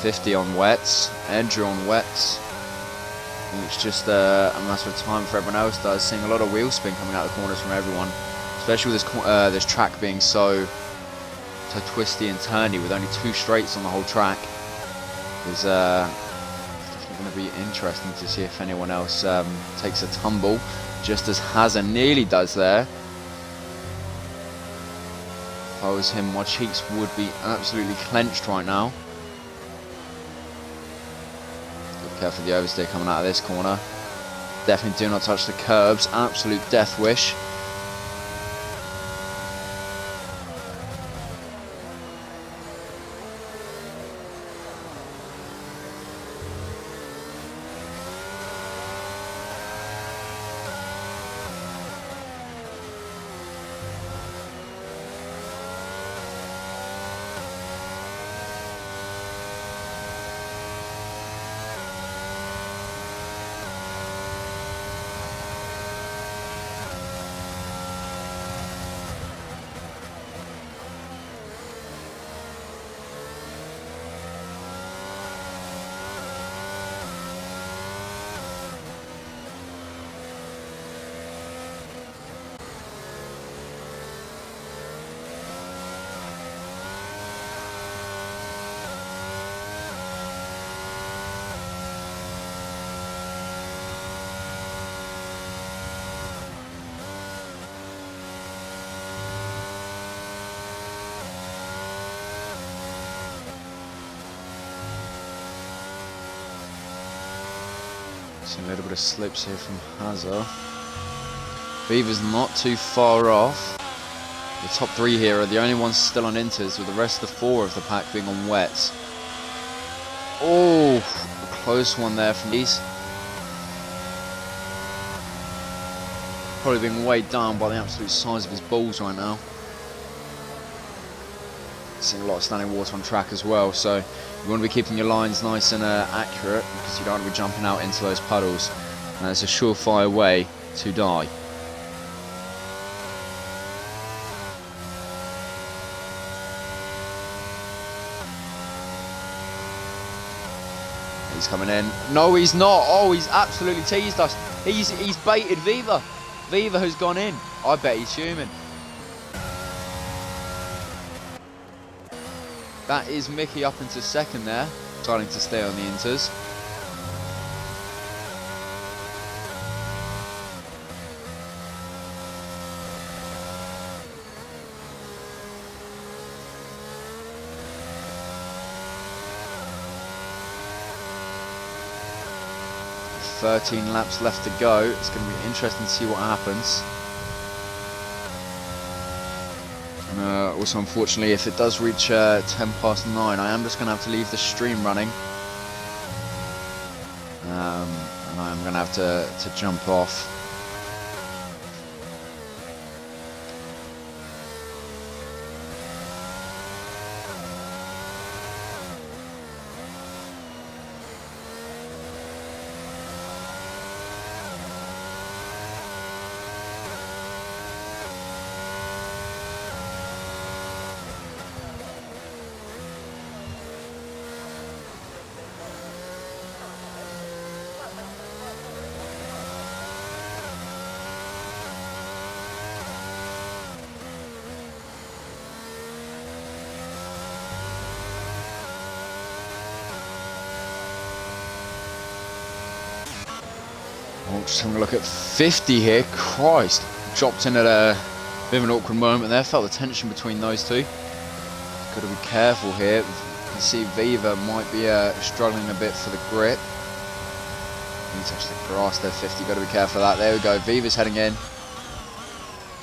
50 on wets, Edger on wets. I think it's just a matter of time for everyone else. Seeing a lot of wheel spin coming out of the corners from everyone. Especially with this track being so twisty and turny with only 2 straights on the whole track. It's definitely going to be interesting to see if anyone else takes a tumble, just as Hazza nearly does there. If I was him, my cheeks would be absolutely clenched right now. Good care for the oversteer coming out of this corner. Definitely do not touch the curbs. Absolute death wish. A little bit of slips here from Hazza. Beaver's not too far off. The top 3 here are the only ones still on inters, with the rest of the 4 of the pack being on wets. Oh, a close one there from these. Probably being weighed down by the absolute size of his balls right now. Seeing a lot of standing water on track as well, so you want to be keeping your lines nice and accurate, because you don't want to be jumping out into those puddles, and it's a surefire way to die. He's coming in. No, he's not. Oh, he's absolutely teased us. He's baited Viva. Viva has gone in. I bet he's human. That is Mickey up into second there, starting to stay on the inters. "13 laps left to go. It's going to be interesting to see what happens. Also, unfortunately, if it does reach 9:10, I am just going to have to leave the stream running. And I'm going to have to jump off. Oh, just having a look at 50 here. Christ. Dropped in at a bit of an awkward moment there. Felt the tension between those two. Got to be careful here. You can see Viva might be struggling a bit for the grip. He touched the grass there, 50. Got to be careful of that. There we go. Viva's heading in.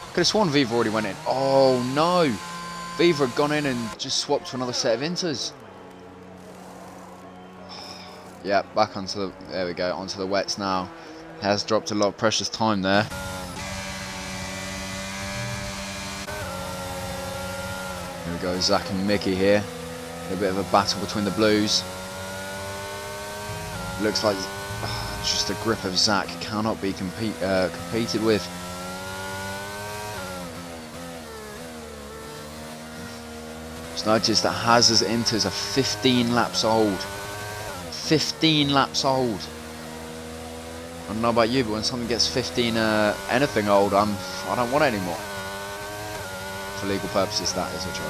Could have sworn Viva already went in. Oh no. Viva had gone in and just swapped to another set of inters. Yeah, back onto the, there we go, onto the wets now. Has dropped a lot of precious time there. Here we go, Zach and Mickey here. A bit of a battle between the blues. Looks like just the grip of Zach cannot be competed with. Just noticed that Hazard's inters are 15 laps old. 15 laps old. I don't know about you, but when something gets 15 anything old, I don't want it anymore. For legal purposes, that is a joke.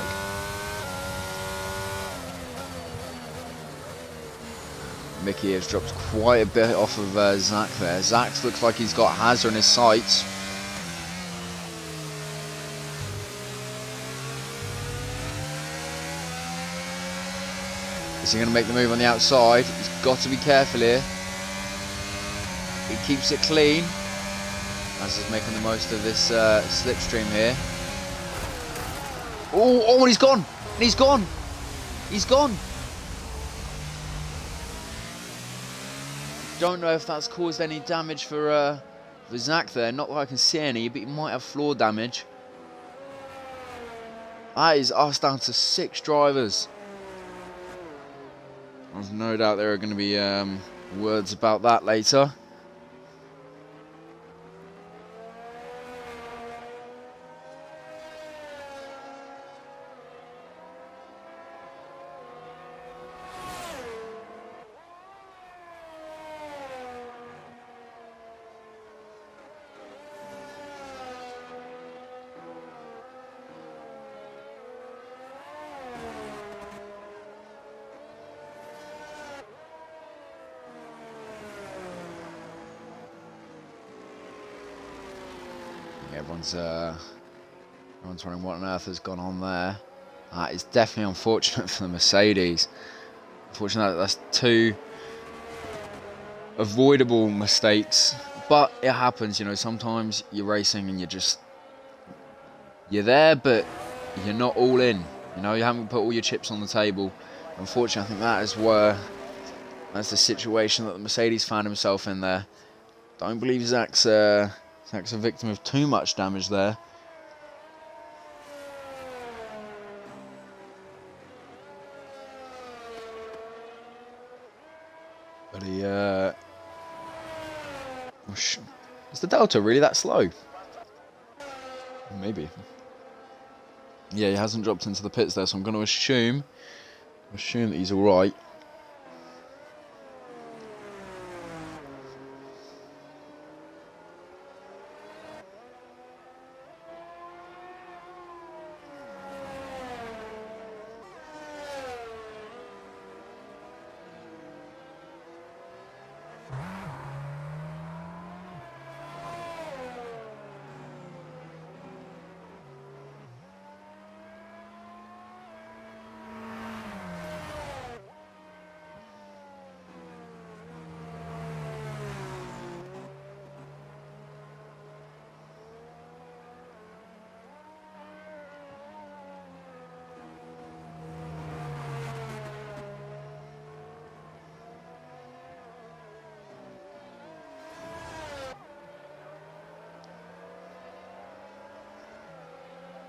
Mickey has dropped quite a bit off of Zach there. Zach looks like he's got Hazard in his sights. Is he going to make the move on the outside? He's got to be careful here. He keeps it clean. As he's making the most of this slipstream here. Oh, and he's gone! And he's gone! He's gone! Don't know if that's caused any damage for Zach there. Not that I can see any, but he might have floor damage. That is us down to 6 drivers. There's no doubt there are going to be words about that later. Everyone's wondering what on earth has gone on there. It's definitely unfortunate for the Mercedes. Unfortunately, that's 2 avoidable mistakes, but it happens. You know, sometimes you're racing and you're there, but you're not all in. You know, you haven't put all your chips on the table. Unfortunately, I think that's the situation that the Mercedes found himself in there. Don't believe Zach's a victim of too much damage there. But is the Delta really that slow? Maybe. Yeah, he hasn't dropped into the pits there, so I'm going to assume that he's all right.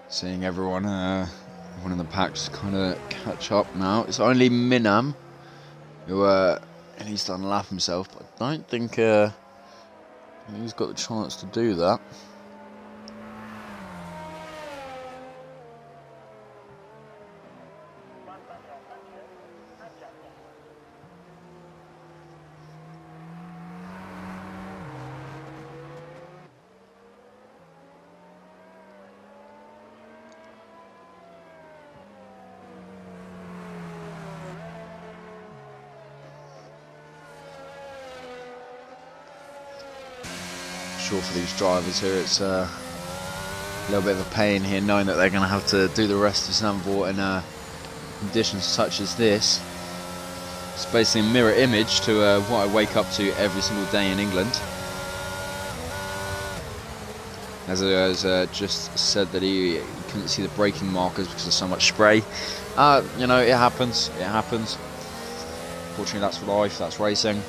Seeing everyone in the pack just kind of catch up now. It's only Minam who he's done a lap himself, but I don't think he's got the chance to do that. sure for these drivers here it's a little bit of a pain here, knowing that they're going to have to do the rest of Zandvoort in conditions such as this. It's basically a mirror image to what I wake up to every single day in England. As I just said that he couldn't see the braking markers because of so much spray. You know, it happens. It happens. Fortunately, that's life. That's racing.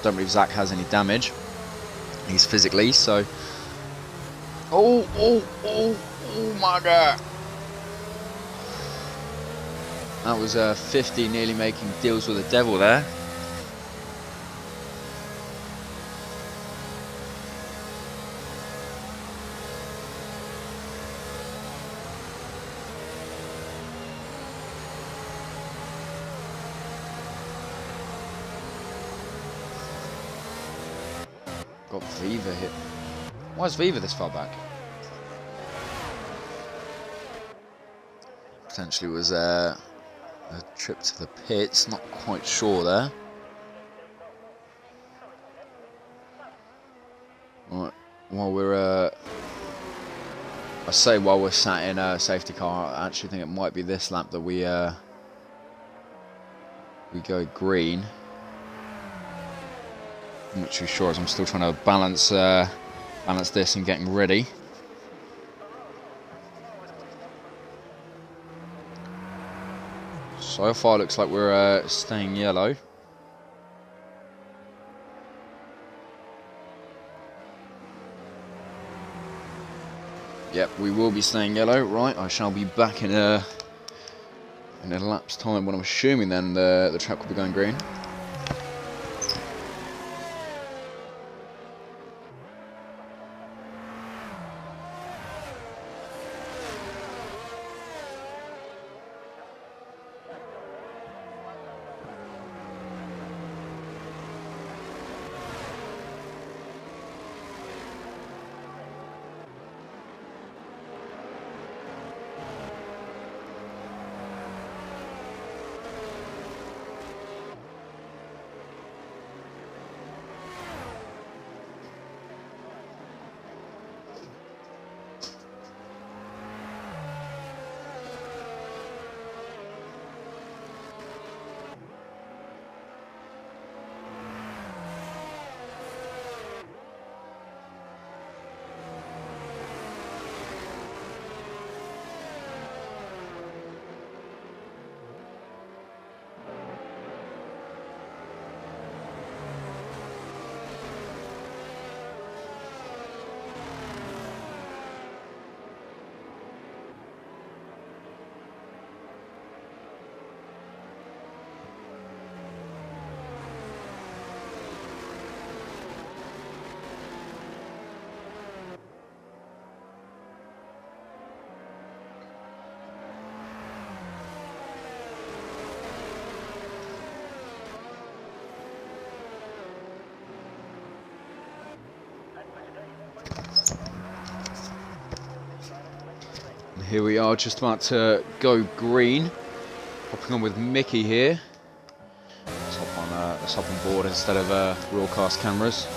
Don't believe Zach has any damage. He's physically so. Oh my God! That was 50 nearly making deals with the devil there. Got Viva hit. Why is Viva this far back? Potentially was a trip to the pits, not quite sure there. Right, while we're while we're sat in a safety car, I actually think it might be this lap that we go green. I'm not too sure, as I'm still trying to balance this and getting ready. So far, looks like we're staying yellow. Yep, we will be staying yellow. Right, I shall be back in a lap's time. When I'm assuming then the track will be going green. Here we are, just about to go green. Hopping on with Mickey here. Let's hop on board instead of broadcast cameras.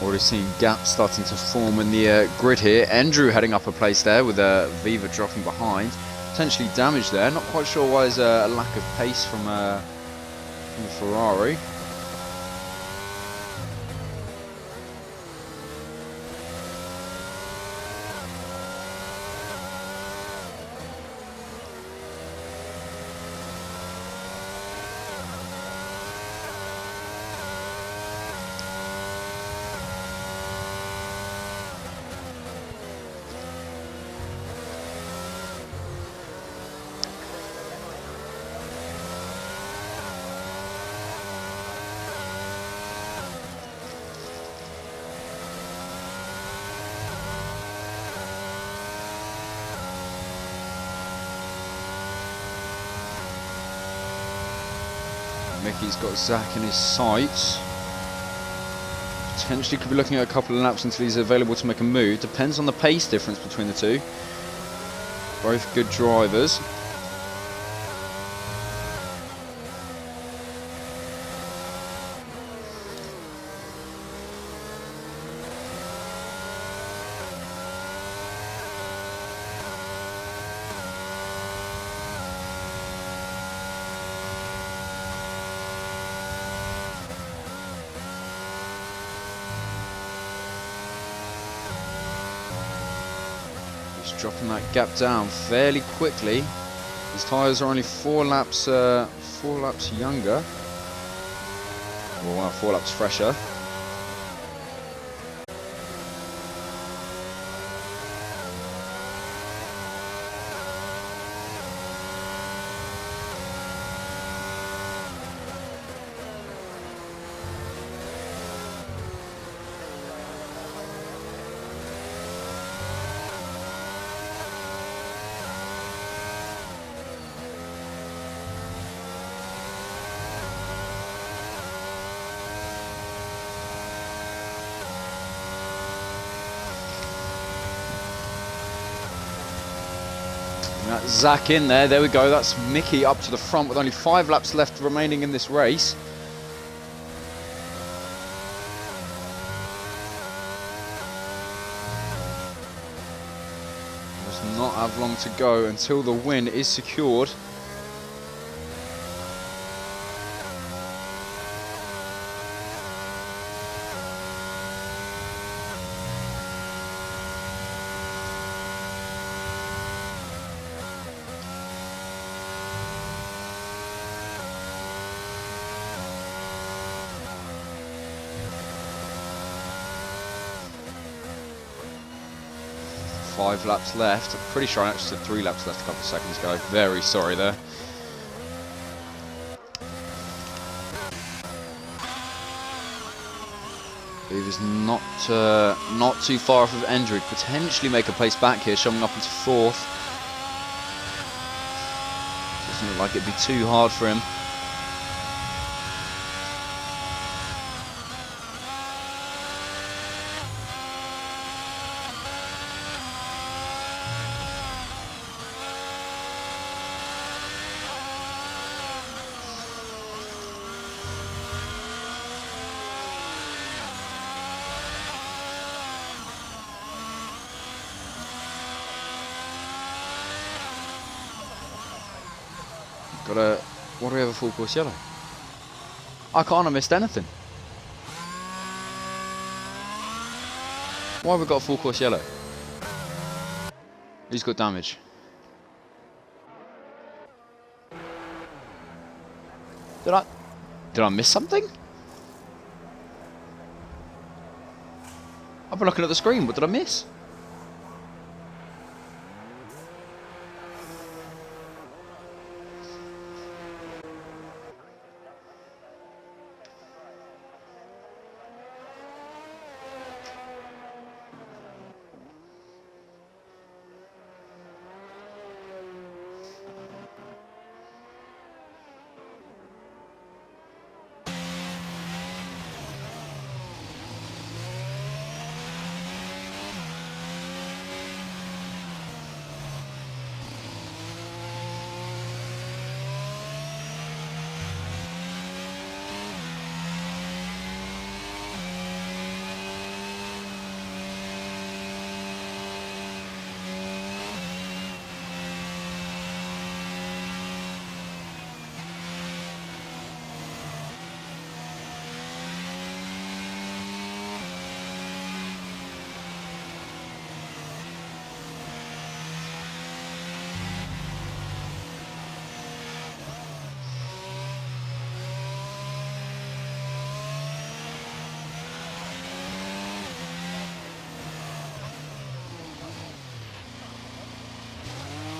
Already seeing gaps starting to form in the grid here. Andrew heading up a place there with Viva dropping behind. Potentially damaged there. Not quite sure why there's a lack of pace from the Ferrari. Mickey's got Zach in his sights. Potentially could be looking at a couple of laps until he's available to make a move. Depends on the pace difference between the two. Both good drivers. Dropping that gap down fairly quickly. His tyres are only 4 laps younger. Well, 4 laps fresher. That's Zach in there we go, that's Mickey up to the front with only 5 laps left remaining in this race. Does not have long to go until the win is secured. Five laps left. I'm pretty sure I actually said 3 laps left a couple of seconds ago. Very sorry there. Beaver's not too far off of Endrick. Potentially make a place back here, showing up into 4th. Doesn't look like it'd be too hard for him. What do we have a full course yellow? I can't have missed anything. Why have we got a full course yellow? Who's got damage? Did I miss something? I've been looking at the screen, what did I miss?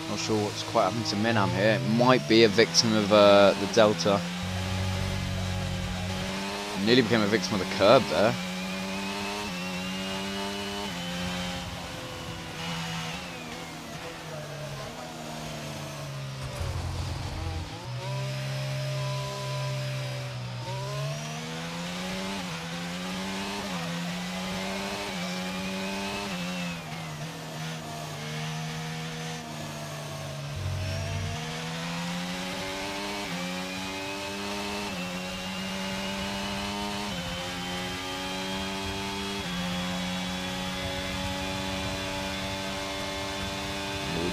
Not sure what's quite happened to Minam here. It might be a victim of the Delta. Nearly became a victim of the curb there.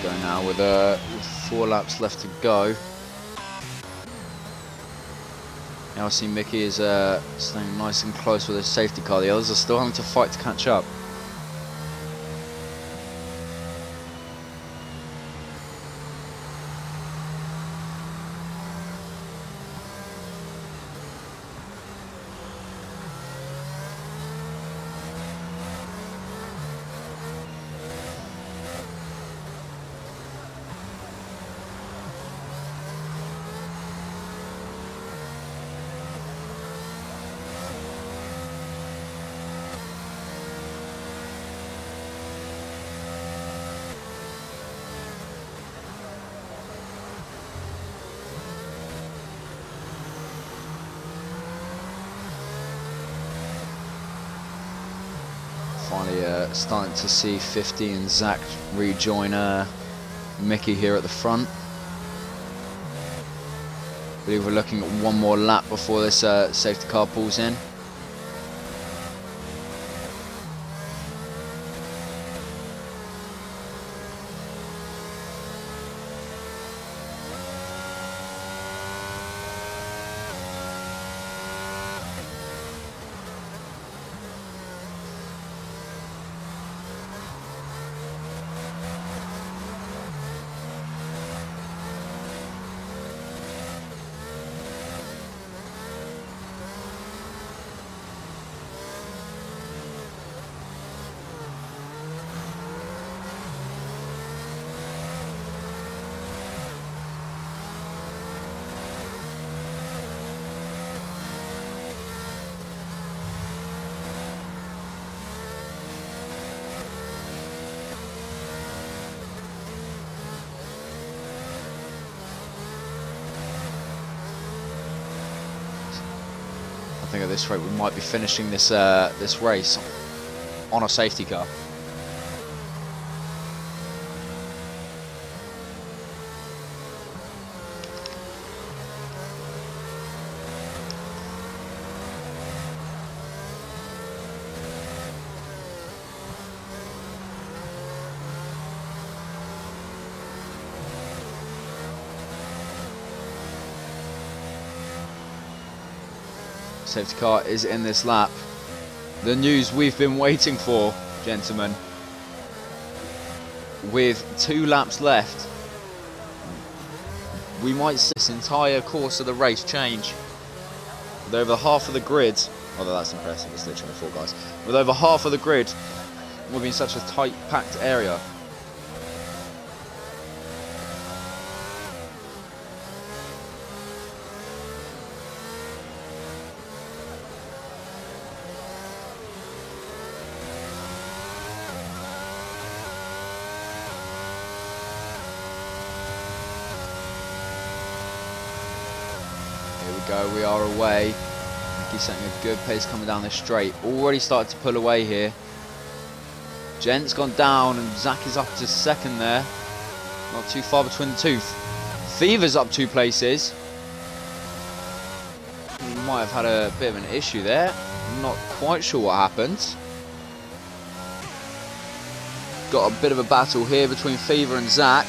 go now with 4 laps left to go. Now I see Mickey is staying nice and close with his safety car. The others are still having to fight to catch up. Finally starting to see 50 and Zach rejoin Mickey here at the front. I believe we're looking at one more lap before this safety car pulls in. I think at this rate we might be finishing this this race on a safety car. Safety car is in this lap. The news we've been waiting for, gentlemen. With 2 laps left, we might see this entire course of the race change. With over half of the grid, although that's impressive, it's literally 4 guys. With over half of the grid, we'll be in such a tight, packed area. Go, we are away. Mickey's setting a good pace coming down this straight. Already started to pull away here. Gent's gone down and Zach is up to second there. Not too far between the two. Fever's up 2 places. He might have had a bit of an issue there. I'm not quite sure what happened. Got a bit of a battle here between Fever and Zach.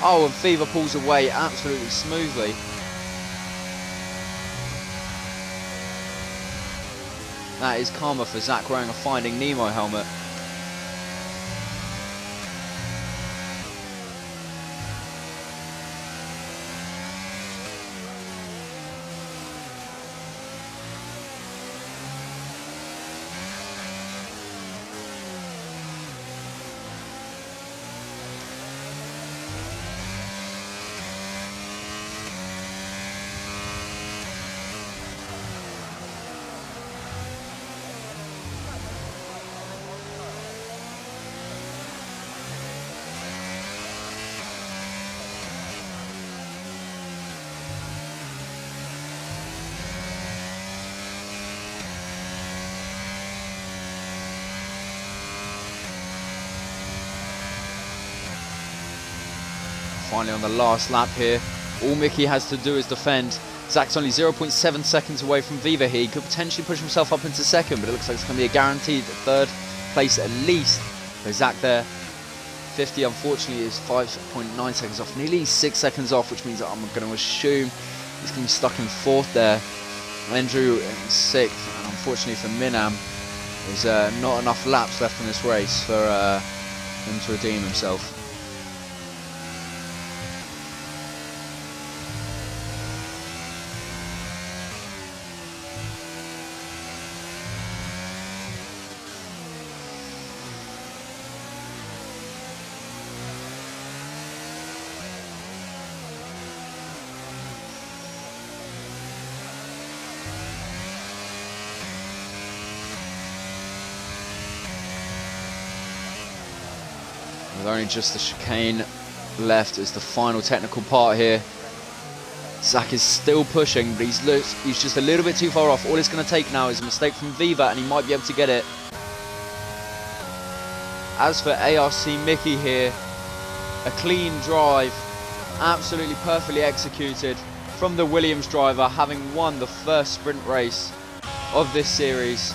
Oh, and Fever pulls away absolutely smoothly. That is karma for Zach wearing a Finding Nemo helmet. Finally on the last lap here, all Mickey has to do is defend. Zach's only 0.7 seconds away from Viva here. He could potentially push himself up into second, but it looks like it's going to be a guaranteed 3rd place at least for Zach there. 50 unfortunately is 5.9 seconds off, nearly 6 seconds off, which means that I'm going to assume he's going to be stuck in 4th there. Andrew in 6th, and unfortunately for Minam, there's not enough laps left in this race for him to redeem himself. With only just the chicane left as the final technical part here. Zach is still pushing, but he's just a little bit too far off. All it's going to take now is a mistake from Viva, and he might be able to get it. As for ARC Mickey here, a clean drive, absolutely perfectly executed from the Williams driver, having won the first sprint race of this series.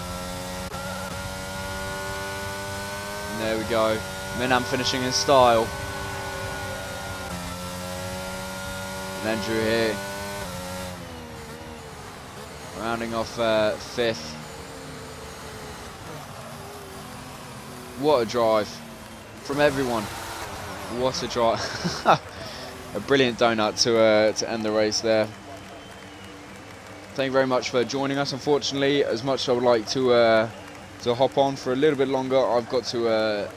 And there we go. Minam finishing in style. And Andrew here, rounding off 5th. What a drive from everyone. What a drive. A brilliant donut to end the race there. Thank you very much for joining us. Unfortunately, as much as I would like to hop on for a little bit longer, I've got to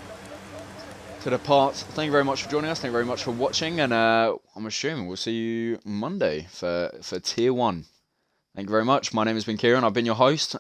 depart. Thank you very much for joining us. Thank you very much for watching, and I'm assuming we'll see you Monday for Tier 1. Thank you very much. My name has been Kieran. I've been your host.